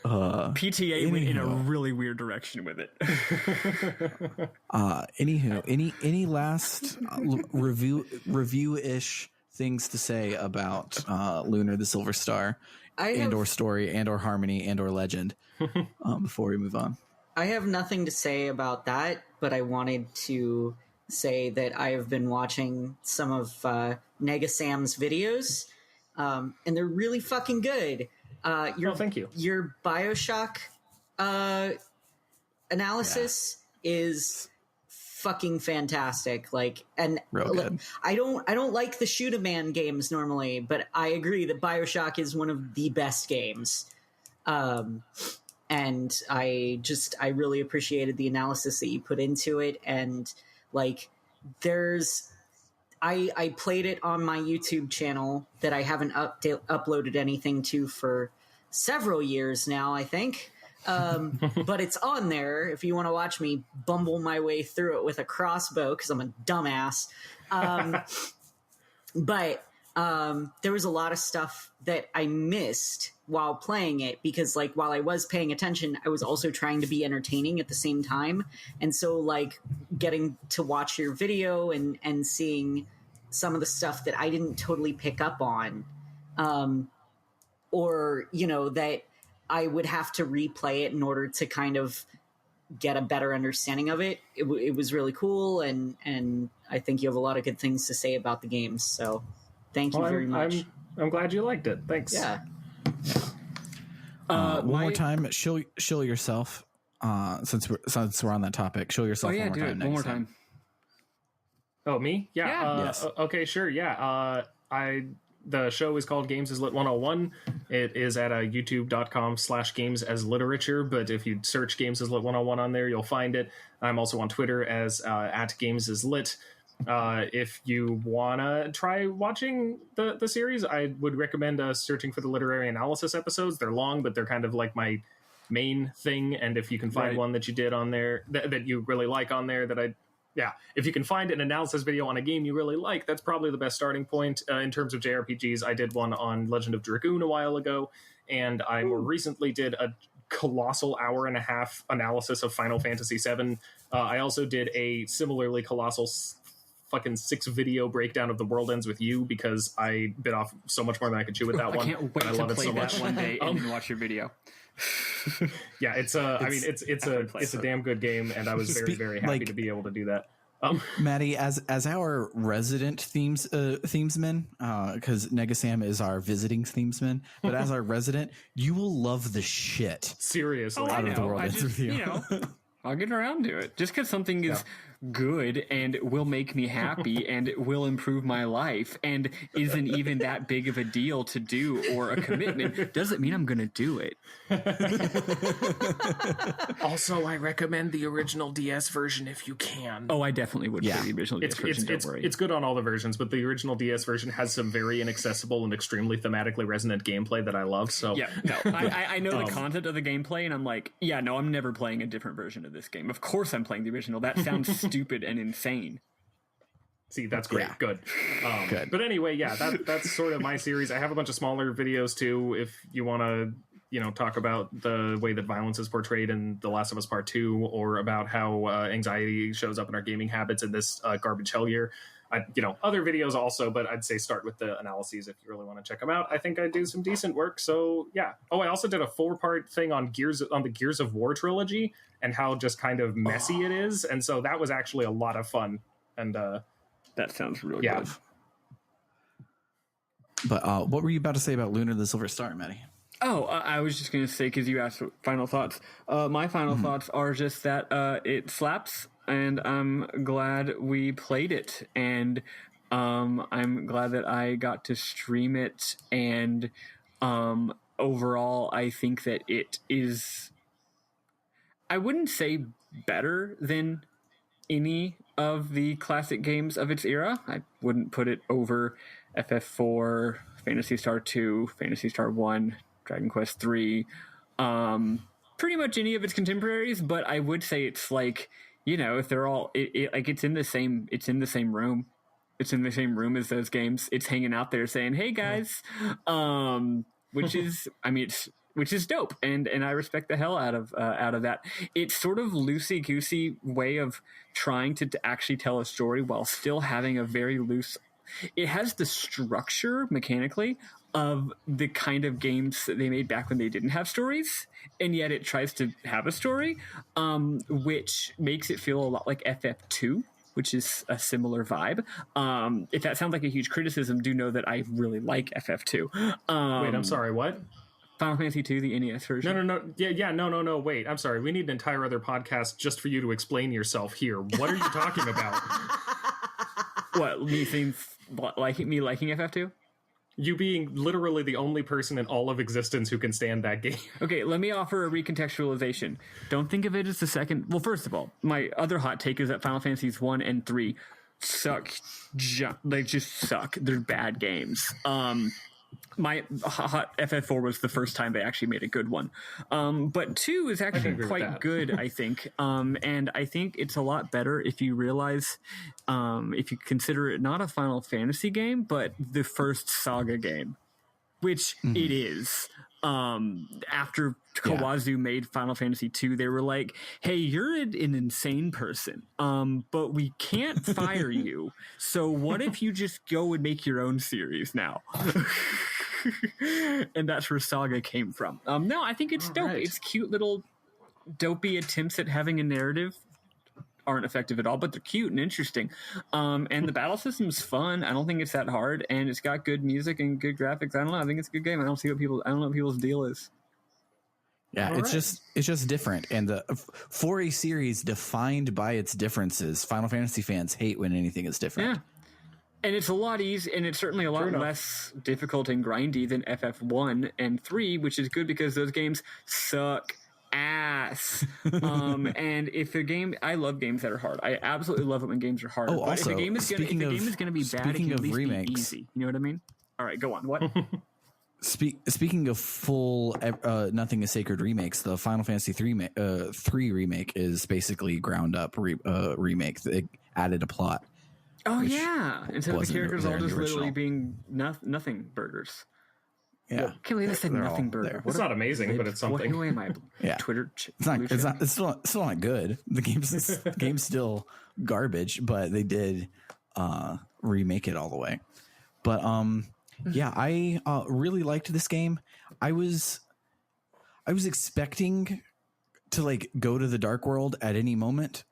PTA went in a really weird direction with it. Anywho, any last review-ish things to say about Lunar the Silver Star, or story, and or harmony, and or legend before we move on? I have nothing to say about that, but I wanted to say that I have been watching some of Negasam's videos, and they're really fucking good. Thank you. Your BioShock analysis is fucking fantastic. Like, and real good. I don't like the shoot 'em man games normally, but I agree that BioShock is one of the best games. And I really appreciated the analysis that you put into it, and like I played it on my YouTube channel that I haven't uploaded anything to for several years now, I think. But it's on there if you want to watch me bumble my way through it with a crossbow, because I'm a dumbass. But there was a lot of stuff that I missed while playing it, because like while I was paying attention, I was also trying to be entertaining at the same time. And so like getting to watch your video and seeing some of the stuff that I didn't totally pick up on, or, you know, that I would have to replay it in order to kind of get a better understanding of it. It was really cool. And I think you have a lot of good things to say about the games. So thank you very much. I'm glad you liked it. Thanks. Yeah. One more time, show yourself. Since we're on that topic, show yourself. One more time. One more time. Oh, me? Yeah. Yes. Okay, sure. Yeah. The show is called Games as Lit 101. It is at youtube.com/games as literature. But if you search Games as Lit 101 on there, you'll find it. I'm also on Twitter as at Games as Lit. If you want to try watching the series, I would recommend searching for the literary analysis episodes. They're long, but they're kind of like my main thing. And if you can find one that you did on there that you really like on there, if you can find an analysis video on a game you really like, that's probably the best starting point. In terms of JRPGs, I did one on Legend of Dragoon a while ago, and I more recently did a colossal hour-and-a-half analysis of Final Fantasy VII. I also did a similarly colossal fucking 6-video breakdown of The World Ends With You, because I bit off so much more than I could chew with that one. I can't wait to play that one day and watch your video. Yeah, it's a damn good game, and I was very, very happy to be able to do that. Maddy, as our resident themesman, because Negasam is our visiting themesman, but as our resident, you will love the shit seriously out of The World Ends With You. I'll get around to it. Just because something is good and will make me happy and will improve my life and isn't even that big of a deal to do or a commitment doesn't mean I'm going to do it. Also, I recommend the original DS version if you can. Oh, I definitely would play the original DS version, don't worry. It's good on all the versions, but the original DS version has some very inaccessible and extremely thematically resonant gameplay that I love. So yeah, no, I know the content of the gameplay, and I'm like, yeah, no, I'm never playing a different version of this game. Of course I'm playing the original. That sounds stupid and insane. See, that's great. Yeah. Good. Good. But anyway, yeah, that's sort of my series. I have a bunch of smaller videos too, if you want to, talk about the way that violence is portrayed in The Last of Us Part 2, or about how anxiety shows up in our gaming habits in this garbage hell year. Other videos also, but I'd say start with the analyses if you really want to check them out. I think I do some decent work. So yeah. Oh, I also did a 4-part thing on the Gears of War trilogy and how just kind of messy it is. And so that was actually a lot of fun. And that sounds really good. But what were you about to say about Lunar the Silver Star, Maddy? Oh, I was just going to say, because you asked final thoughts. My final thoughts are just that it slaps, and I'm glad we played it, and I'm glad that I got to stream it, and overall, I think that it is, I wouldn't say better than any of the classic games of its era. I wouldn't put it over FF4, Phantasy Star 2, Phantasy Star 1, Dragon Quest 3, pretty much any of its contemporaries, but I would say it's like, if they're all it's in the same room. It's in the same room as those games. It's hanging out there saying, "Hey guys," which is, which is dope, and I respect the hell out of that. It's sort of loosey-goosey way of trying to actually tell a story while still having a very loose. It has the structure mechanically of the kind of games that they made back when they didn't have stories, and yet it tries to have a story, which makes it feel a lot like FF2, which is a similar vibe. If that sounds like a huge criticism, do know that I really like FF2. Wait, I'm sorry, what? Final Fantasy 2, the NES version. No. Yeah, no. Wait, I'm sorry. We need an entire other podcast just for you to explain yourself here. What are you talking about? What, me liking FF2? You being literally the only person in all of existence who can stand that game. Okay, let me offer a recontextualization. Don't think of it as the second. Well, first of all, my other hot take is that Final Fantasies 1 and 3 suck. They just suck. They're bad games. My hot FF4 was the first time they actually made a good one. But 2 is actually quite good, I think. And I think it's a lot better if you realize, if you consider it not a Final Fantasy game, but the first Saga game, which it is. After Kawazu made Final Fantasy 2, they were like, hey, you're an insane person, but we can't fire you. So what if you just go and make your own series now? And that's where Saga came from. No, I think it's dope. Right. It's cute little dopey attempts at having a narrative. Aren't effective at all, but they're cute and interesting. And the battle system's fun. I don't think it's that hard, and it's got good music and good graphics. I don't know. I think it's a good game. I don't know what people's deal is. Yeah, all it's just different. And for a series defined by its differences, Final Fantasy fans hate when anything is different. Yeah. And it's a lot easier, and it's certainly a lot less difficult and grindy than FF1 and 3, which is good because those games suck ass. And if a game, I love games that are hard. I absolutely love it when games are hard. Oh, but also, if a game is going to be bad, it can at least remakes, be easy. You know what I mean? All right, go on. What? Speaking of full Nothing is Sacred remakes, the Final Fantasy 3 remake is basically ground up remake. They added a plot. Oh yeah! Instead of the characters all just literally being nothing burgers. Yeah, well, can't believe I said nothing burger. It's not amazing, but it's something. Who am I? Yeah, Twitter. It's still not good. The game's still garbage, but they did remake it all the way. But yeah, I really liked this game. I was expecting to like go to the Dark World at any moment.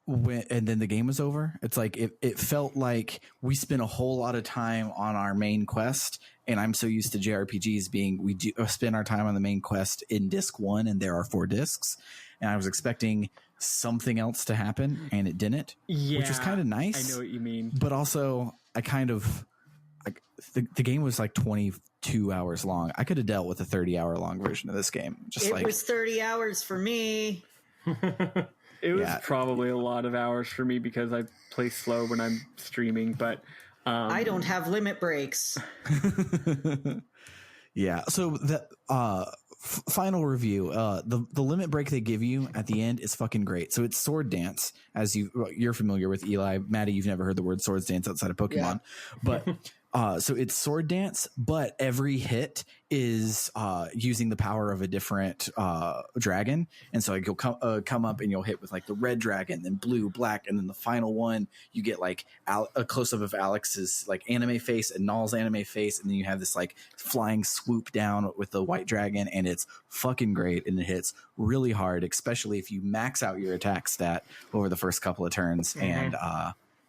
And then the game was over. It's like it felt like we spent a whole lot of time on our main quest, and I'm so used to JRPGs being we do spend our time on the main quest in disc 1, and there are 4 discs, and I was expecting something else to happen, and it didn't, which is kind of nice. I know what you mean. But also, I kind of like the game was like 22 hours long. I could have dealt with a 30-hour long version of this game. It was 30 hours for me. It was probably a lot of hours for me because I play slow when I'm streaming, but I don't have limit breaks. Yeah. So the final review, the limit break they give you at the end is fucking great. So it's sword dance, as you're familiar with, Eli. Maddy, you've never heard the word swords dance outside of Pokemon, but so it's sword dance, but every hit is using the power of a different dragon. And so like you'll come up and you'll hit with like the red dragon, then blue, black, and then the final one you get like a close up of Alex's like anime face and Null's anime face, and then you have this like flying swoop down with the white dragon, and it's fucking great, and it hits really hard, especially if you max out your attack stat over the first couple of turns. And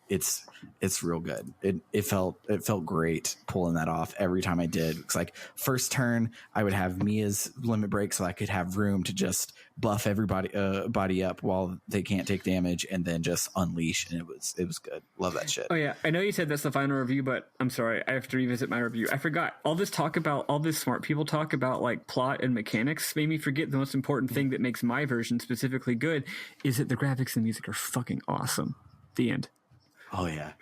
it's real good. It felt great pulling that off every time I did. It's like first turn I would have Mia's limit break so I could have room to just buff everybody body up while they can't take damage, and then just unleash, and it was good. Love that shit. Oh yeah, I know you said that's the final review, but I'm sorry, I have to revisit my review. I forgot all this smart people talk about like plot and mechanics made me forget the most important thing that makes my version specifically good is that the graphics and music are fucking awesome. The end. Oh yeah.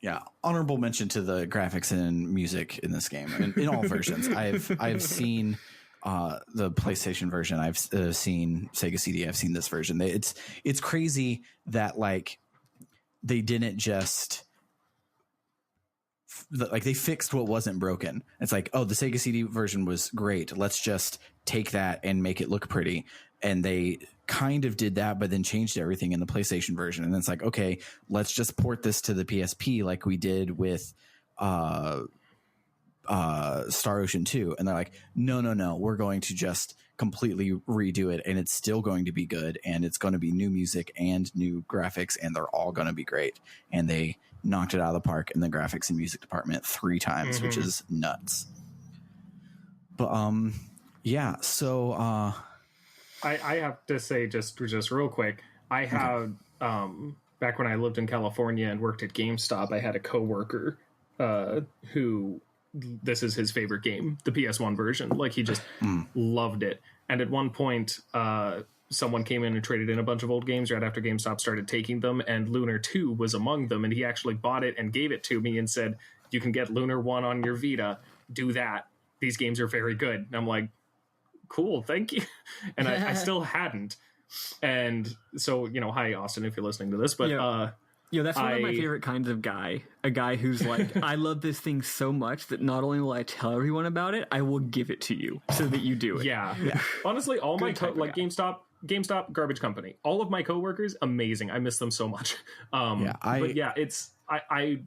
Yeah. Honorable mention to the graphics and music in this game, in all versions. I've seen the PlayStation version. I've seen Sega CD. I've seen this version. It's crazy that like they didn't just like they fixed what wasn't broken. It's like, oh, the Sega CD version was great. Let's just take that and make it look pretty. And they kind of did that, but then changed everything in the PlayStation version. And then it's like, okay, let's just port this to the PSP like we did with Star Ocean 2. And they're like, no, we're going to just completely redo it, and it's still going to be good, and it's going to be new music and new graphics, and they're all going to be great. And they knocked it out of the park in the graphics and music department 3 times, which is nuts. But yeah, so I have to say just real quick, I have back when I lived in California and worked at GameStop, I had a coworker who this is his favorite game, the PS1 version. Like he just loved it. And at one point, someone came in and traded in a bunch of old games right after GameStop started taking them, and Lunar 2 was among them, and he actually bought it and gave it to me and said, you can get Lunar 1 on your Vita. Do that. These games are very good. And I'm like, cool, thank you. And I still hadn't. And so, hi, Austin, if you're listening to this. But that's one of my favorite kinds of guy. A guy who's like, I love this thing so much that not only will I tell everyone about it, I will give it to you so that you do it. Yeah. Honestly, all my GameStop, garbage company. All of my coworkers, amazing. I miss them so much. But yeah, it's I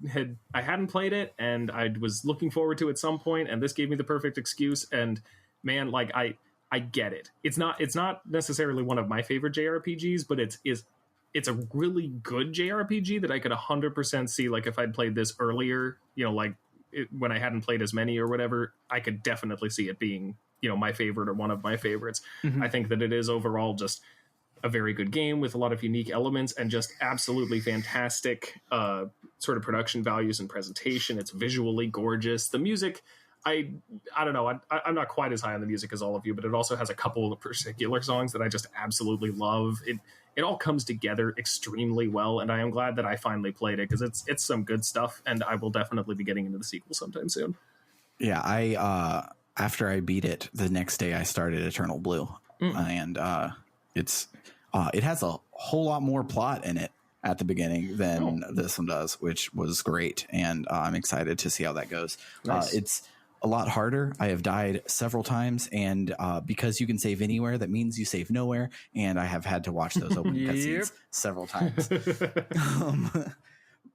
hadn't played it, and I was looking forward to it at some point, and this gave me the perfect excuse. And man, like I get it. It's not necessarily one of my favorite JRPGs, but it's a really good JRPG that I could 100% see, like if I'd played this earlier, when I hadn't played as many or whatever, I could definitely see it being, my favorite or one of my favorites. I think that it is overall just a very good game with a lot of unique elements and just absolutely fantastic sort of production values and presentation. It's visually gorgeous. The music, I don't know. I'm not quite as high on the music as all of you, but it also has a couple of particular songs that I just absolutely love. It all comes together extremely well, and I am glad that I finally played it because it's some good stuff, and I will definitely be getting into the sequel sometime soon. Yeah, I after I beat it, the next day I started Eternal Blue, and it has a whole lot more plot in it at the beginning than this one does, which was great, and I'm excited to see how that goes. Nice. It's a lot harder. I have died several times, and because you can save anywhere, that means you save nowhere, and I have had to watch those opening cutscenes several times.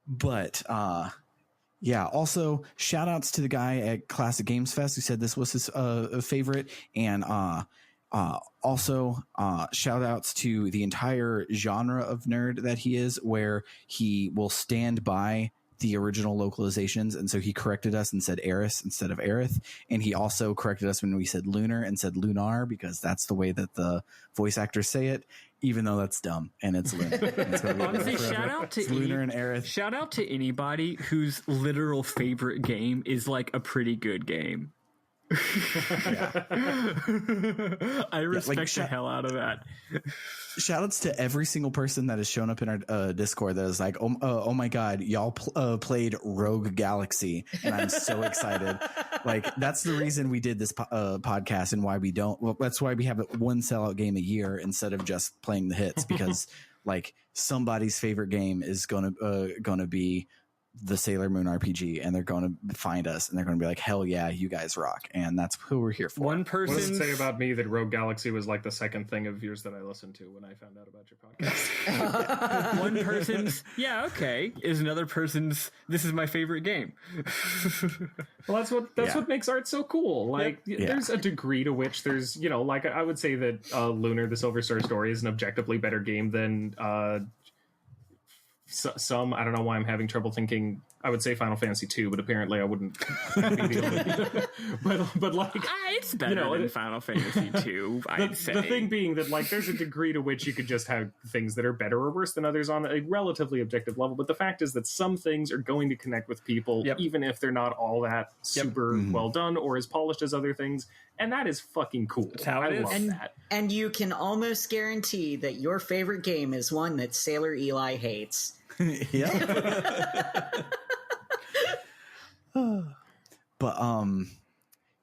But yeah, also shout outs to the guy at Classic Games Fest who said this was his favorite, and also shout outs to the entire genre of nerd that he is, where he will stand by the original localizations, and so he corrected us and said Eris instead of Aerith, and he also corrected us when we said Lunar and said Lunar, because that's the way that the voice actors say it, even though that's dumb, and it's Lunar. Honestly, Lunar and Aerith. Shout out to anybody whose literal favorite game is like a pretty good game. I respect the hell out of that. Shoutouts to every single person that has shown up in our Discord that is like, oh my god, y'all played Rogue Galaxy, and I'm so excited. Like, that's the reason we did this podcast, and why we don't. Well, that's why we have one sellout game a year instead of just playing the hits, because like somebody's favorite game is gonna be the Sailor Moon RPG, and they're going to find us and they're going to be like, hell yeah, you guys rock. And that's who we're here for. What does it say about me that Rogue Galaxy was like the second thing of yours that I listened to when I found out about your podcast? One person's okay is another person's this is my favorite game. Well, that's what makes art so cool. Like, there's a degree to which there's, like, I would say that Lunar, the Silver Star Story, is an objectively better game than some. I don't know why I'm having trouble thinking. I would say Final Fantasy 2, but apparently I wouldn't be the only. but like, it's better than Final Fantasy 2. I'd say. The thing being that, like, there's a degree to which you could just have things that are better or worse than others on a relatively objective level. But the fact is that some things are going to connect with people, even if they're not all that super well done or as polished as other things. And that is fucking cool. That's how it is. Love that. And you can almost guarantee that your favorite game is one that Sailor Eli hates. But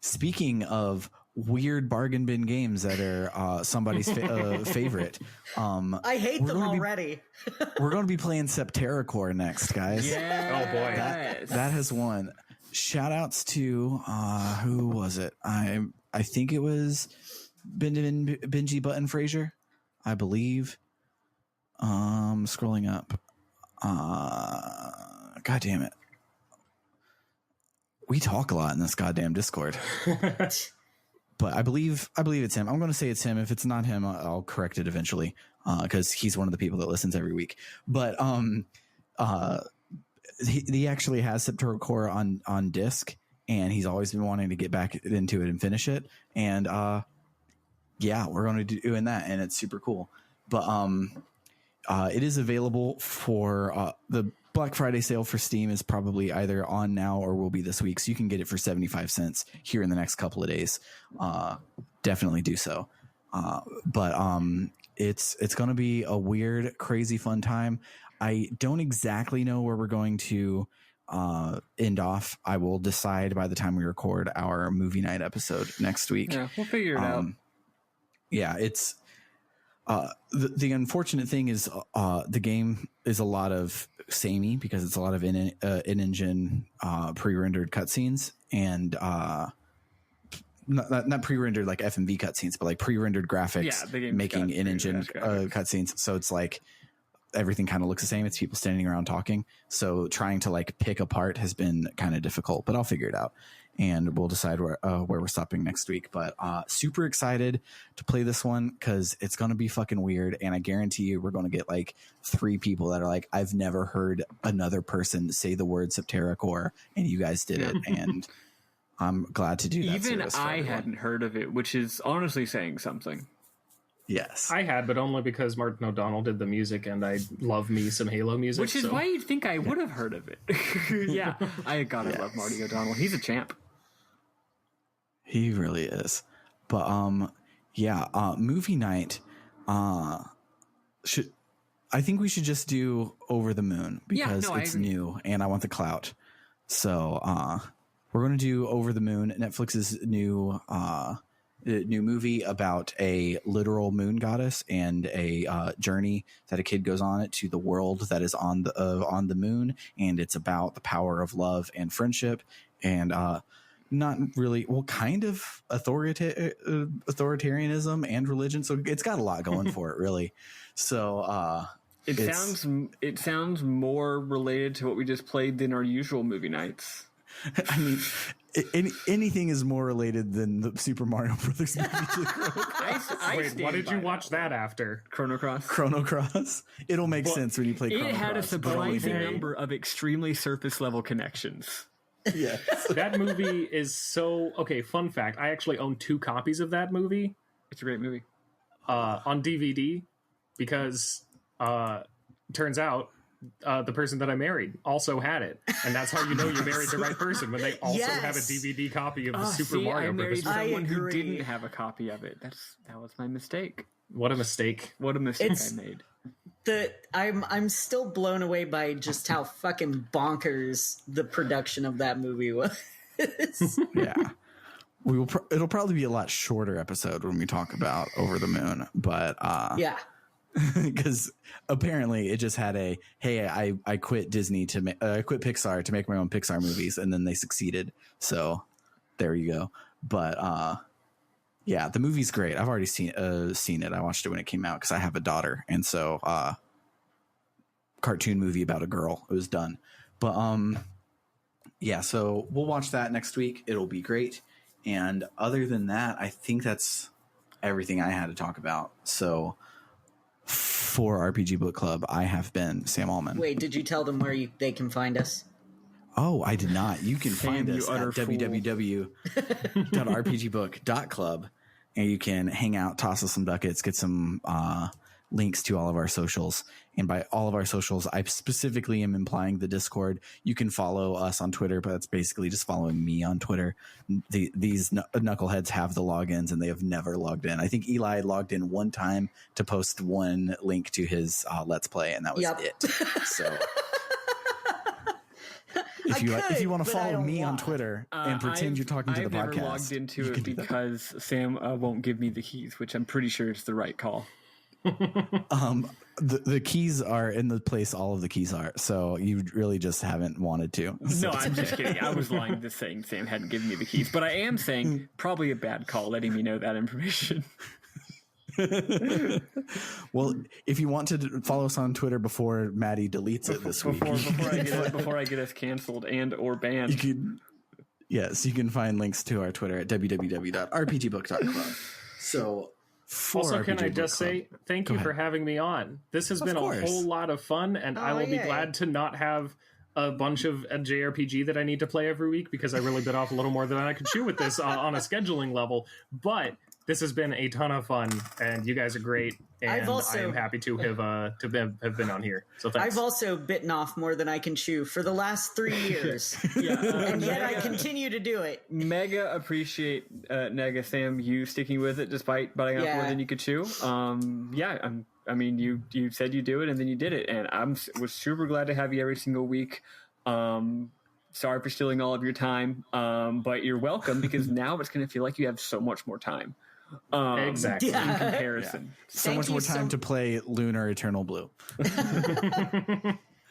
speaking of weird bargain bin games that are somebody's favorite, I hate them already. We're going to be playing Septerra Core next, guys. Yeah. Oh boy, that has won. Shout outs to who was it? I think it was Benji Button Frazier, I believe. Scrolling up. God damn it. We talk a lot in this goddamn Discord. But I believe it's him. I'm going to say it's him. If it's not him, I'll correct it eventually, because he's one of the people that listens every week. But he actually has Septerra Core on disc, and he's always been wanting to get back into it and finish it. And we're going to be doing that, and it's super cool. But it is available for the Black Friday sale for Steam is probably either on now or will be this week. So you can get it for 75 cents here in the next couple of days. Definitely do so. But it's going to be a weird, crazy fun time. I don't exactly know where we're going to end off. I will decide by the time we record our movie night episode next week. Yeah, we'll figure it out. Yeah, it's the unfortunate thing is the game is a lot of samey because it's a lot of in-engine pre-rendered cutscenes and not pre-rendered like FMV cutscenes, but like pre-rendered graphics making in-engine cutscenes. So it's like everything kind of looks the same. It's people standing around talking. So trying to like pick apart has been kind of difficult, but I'll figure it out. And we'll decide where we're stopping next week. But super excited to play this one because it's going to be fucking weird. And I guarantee you we're going to get like 3 people that are like, I've never heard another person say the word Septerra Core, and you guys did it. And I'm glad to do that. Even I hadn't heard of it, which is honestly saying something. Yes. I had, but only because Martin O'Donnell did the music, and I love me some Halo music. Which is why you'd think I would have heard of it. Yeah. I love Marty O'Donnell. He's a champ. He really is. But movie night I think we should just do Over the Moon because it's new and I want the clout. So we're going to do Over the Moon, Netflix's new movie about a literal moon goddess and a journey that a kid goes on it to the world that is on the moon, and it's about the power of love and friendship and not really, well, kind of authoritarianism and religion. So it's got a lot going for it, really. So it sounds more related to what we just played than our usual movie nights. I mean, anything is more related than the Super Mario Brothers movie. Wait, what did you watch that after? Chrono Cross. Chrono Cross. It'll make sense when you play Chrono It had Cross. a surprising number of extremely surface level connections. Yes. That movie is so... Okay, fun fact. I actually own 2 copies of that movie. It's a great movie. On DVD, because turns out the person that I married also had it, and that's how you know you married the right person, when they also have a DVD copy of the Super Mario I married Brothers. someone who didn't have a copy of it. That was my mistake. What a mistake! What a mistake I made. I'm still blown away by just how fucking bonkers the production of that movie was. Yeah. We will. It'll probably be a lot shorter episode when we talk about Over the Moon, but yeah. Because apparently it just had a I quit Disney I quit Pixar to make my own Pixar movies, and then they succeeded. So there you go. But yeah, the movie's great. I've already seen it. I watched it when it came out because I have a daughter, and so cartoon movie about a girl. It was done. But yeah, so we'll watch that next week. It'll be great. And other than that, I think that's everything I had to talk about. So for RPG Book Club, I have been Sam Allman. Wait, did you tell them where they can find us? Oh, I did not. You can find you us at utter fool. www.rpgbook.club, and you can hang out, toss us some ducats, get some links to all of our socials. And by all of our socials, I specifically am implying the Discord. You can follow us on Twitter, but that's basically just following me on Twitter. These knuckleheads have the logins, and they have never logged in. I think Eli logged in one time to post one link to his Let's Play, and that was it. So if you want to follow me on Twitter and pretend you're talking to the podcast, I've never logged into it because Sam won't give me the keys, which I'm pretty sure is the right call. The keys are in the place all of the keys are, so you really just haven't wanted to. No, I'm just kidding. I was lying to saying Sam hadn't given me the keys, but I am saying probably a bad call letting me know that information. Well, if you want to follow us on Twitter before Maddy deletes it this week, before I get us canceled and or banned, you can find links to our Twitter at www.rpgbook.club. So also, can I just say thank you for having me on? This has been a whole lot of fun, and I will be glad to not have a bunch of a JRPG that I need to play every week, because I really bit off a little more than I could chew with this on a scheduling level. But this has been a ton of fun, and you guys are great, and I am happy to have been on here. So thanks. I've also bitten off more than I can chew for the last 3 years, and yet I continue to do it. Mega appreciate Nega Sam you sticking with it despite biting off more than you could chew. I mean, you said you do it, and then you did it, and was super glad to have you every single week. Sorry for stealing all of your time, but you're welcome, because now it's going to feel like you have so much more time. Exactly. In comparison. So much more time to play Lunar Eternal Blue.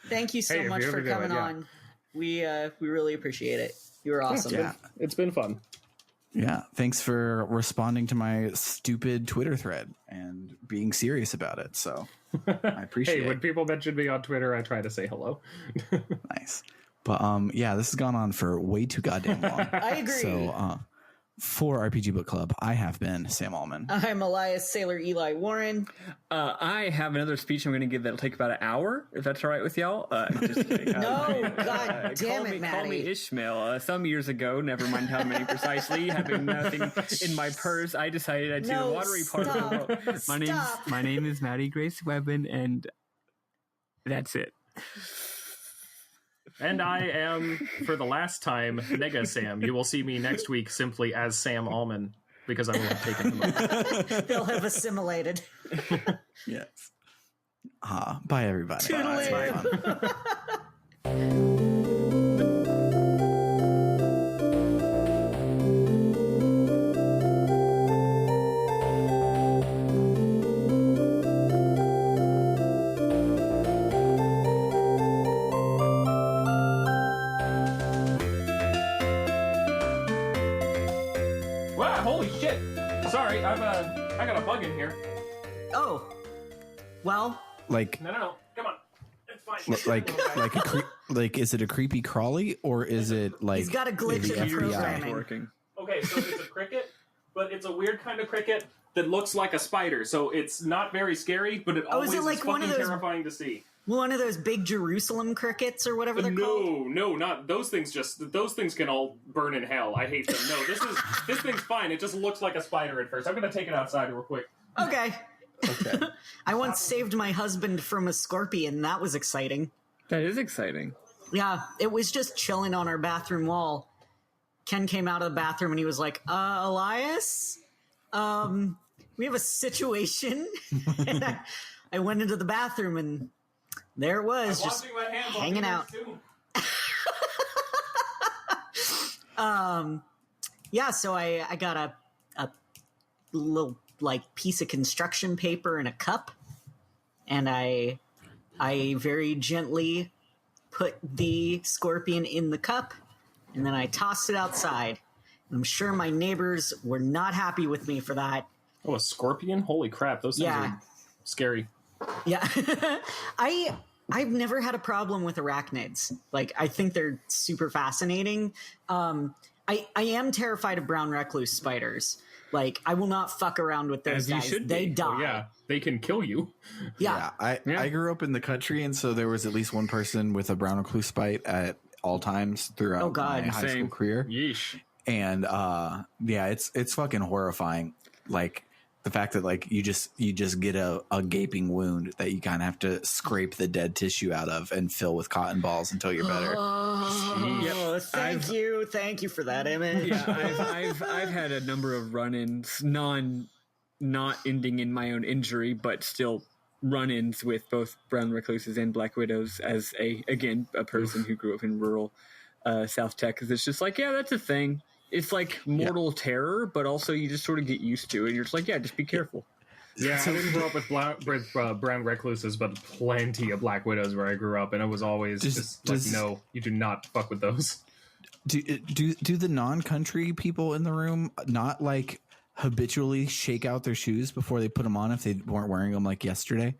Thank you so much for coming on. We really appreciate it. You were awesome. Yeah, it's been fun. Yeah, thanks for responding to my stupid Twitter thread and being serious about it. So I appreciate it. Hey, when people mention me on Twitter, I try to say hello. Nice. But yeah, this has gone on for way too goddamn long. I agree. So for RPG Book Club, I have been Sam Allman. I'm Elias Sailor Eli Warren. I have another speech I'm going to give that'll take about an hour, if that's all right with y'all. Just kidding. No, god damn it, Maddy. Call me Ishmael. Some years ago, never mind how many precisely, having nothing in my purse, I decided I'd see the watery part of the world. My name is Maddy Grace Webben, and that's it. And I am, for the last time, Nega Sam. You will see me next week simply as Sam Allman, because I will have taken him up. They'll have assimilated. Yes. Bye, everybody. Toodaloo. Holy shit! Sorry, I got a bug in here. Oh. Well. Like. No. Come on. like is it a creepy crawly or is it like He's got a glitch the in the FBI? programming. Working. Okay, so it's a cricket, but it's a weird kind of cricket that looks like a spider. So it's not very scary, but it always is it like is one fucking of those- terrifying to see. One of those big Jerusalem crickets or whatever they're called. No, not those things. Those things can all burn in hell. I hate them. No, this thing's fine. It just looks like a spider at first. I'm gonna take it outside real quick. Okay. Okay. I once saved my husband from a scorpion. That was exciting. That is exciting. Yeah, it was just chilling on our bathroom wall. Ken came out of the bathroom and he was like, Elias, we have a situation. And I went into the bathroom and there it was, just Washing my hands hanging out. too. Yeah, so I got a little like piece of construction paper and a cup, and I very gently put the scorpion in the cup, and then I tossed it outside. And I'm sure my neighbors were not happy with me for that. Oh, a scorpion! Holy crap! Those things Yeah. are scary. Yeah. I've never had a problem with arachnids. Like, I think they're super fascinating. I am terrified of brown recluse spiders. Like, I will not fuck around with those As you guys. should They be. die. Oh, yeah, they can kill you. Yeah. I grew up in the country, and so there was at least one person with a brown recluse bite at all times throughout Oh, God, my high school same. career. Yeesh. And yeah, it's fucking horrifying. Like the fact that like you just get a gaping wound that you kind of have to scrape the dead tissue out of and fill with cotton balls until you're better. Oh, thank you for that, Emmett. Yeah, I've had a number of run-ins, not ending in my own injury, but still run-ins with both brown recluses and black widows as a person who grew up in rural South Texas. It's just like, yeah, that's a thing. It's like mortal terror, but also you just sort of get used to it. And you're just like, yeah, just be careful. Yeah, I didn't grow up with brown recluses, but plenty of black widows where I grew up, and it was always just like, no, you do not fuck with those. Do the non-country people in the room not like habitually shake out their shoes before they put them on if they weren't wearing them like yesterday?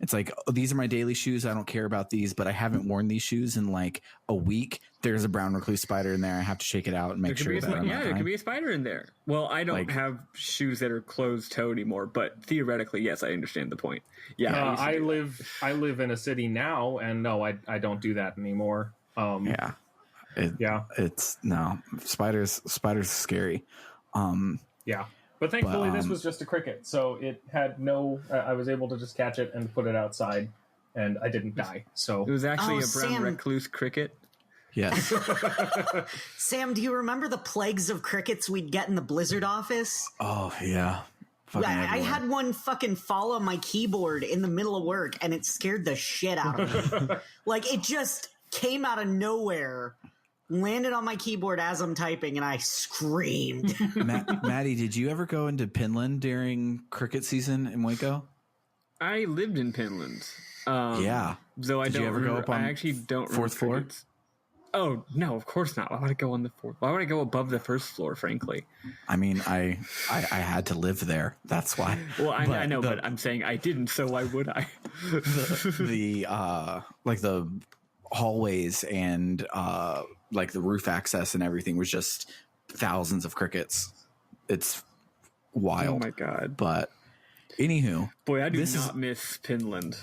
It's like, oh, these are my daily shoes. I don't care about these, but I haven't worn these shoes in like a week. There's a brown recluse spider in there. I have to shake it out and make sure that I'm there could be a spider in there. Well, I don't have shoes that are closed-toed anymore, but theoretically, yes, I understand the point. Yeah, I live in a city now, and no, I don't do that anymore. It's no spiders are scary. Yeah. But thankfully, this was just a cricket, so it had no. I was able to just catch it and put it outside, and I didn't die. So it was actually a brown Sam. recluse cricket. Yes. Sam, do you remember the plagues of crickets we'd get in the Blizzard office? Oh yeah. Fucking I everywhere. had one fucking fall on my keyboard in the middle of work, and it scared the shit out of me. Like, it just came out of nowhere, landed on my keyboard as I'm typing, and I screamed. Maddy, did you ever go into Pinland during cricket season in Waco? I lived in Pinland. Yeah. Though I Did don't you ever go up on I actually don't fourth floor? crickets. Oh, no, of course not. Why would I go on the fourth? Why would I go above the first floor, frankly? I mean, I had to live there. That's why. Well, I know, but I'm saying I didn't, so why would I? the like the hallways and like the roof access and everything was just thousands of crickets. It's wild. Oh my god. But anywho, Boy, I do not miss Pinland.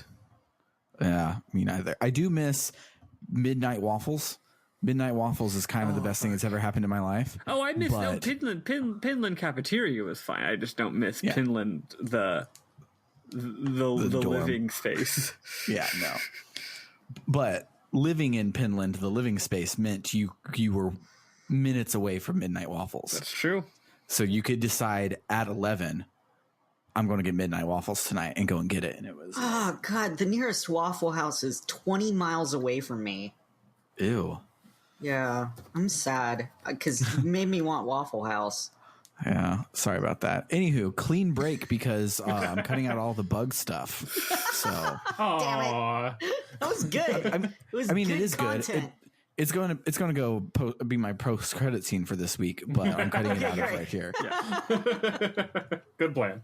yeah, me neither. I do miss Midnight Waffles. Midnight Waffles is kind of the best thing that's ever happened in my life. Oh, I miss But- Pinland cafeteria was fine. I just don't miss Pinland the dorm. living space. Yeah, no. But living in Pinland, the living space meant you were minutes away from Midnight Waffles. That's true. So you could decide at 11, I'm going to get Midnight Waffles tonight and go and get it. And it was, Oh, God, the nearest Waffle House is 20 miles away from me. ew. Yeah, I'm sad, because you made me want Waffle House. Yeah, sorry about that. Anywho, clean break because I'm cutting out all the bug stuff. So, Aww. That was good. I mean, good it is content. good. It's going to go be my post credit scene for this week, but I'm cutting it out of right here. Good plan.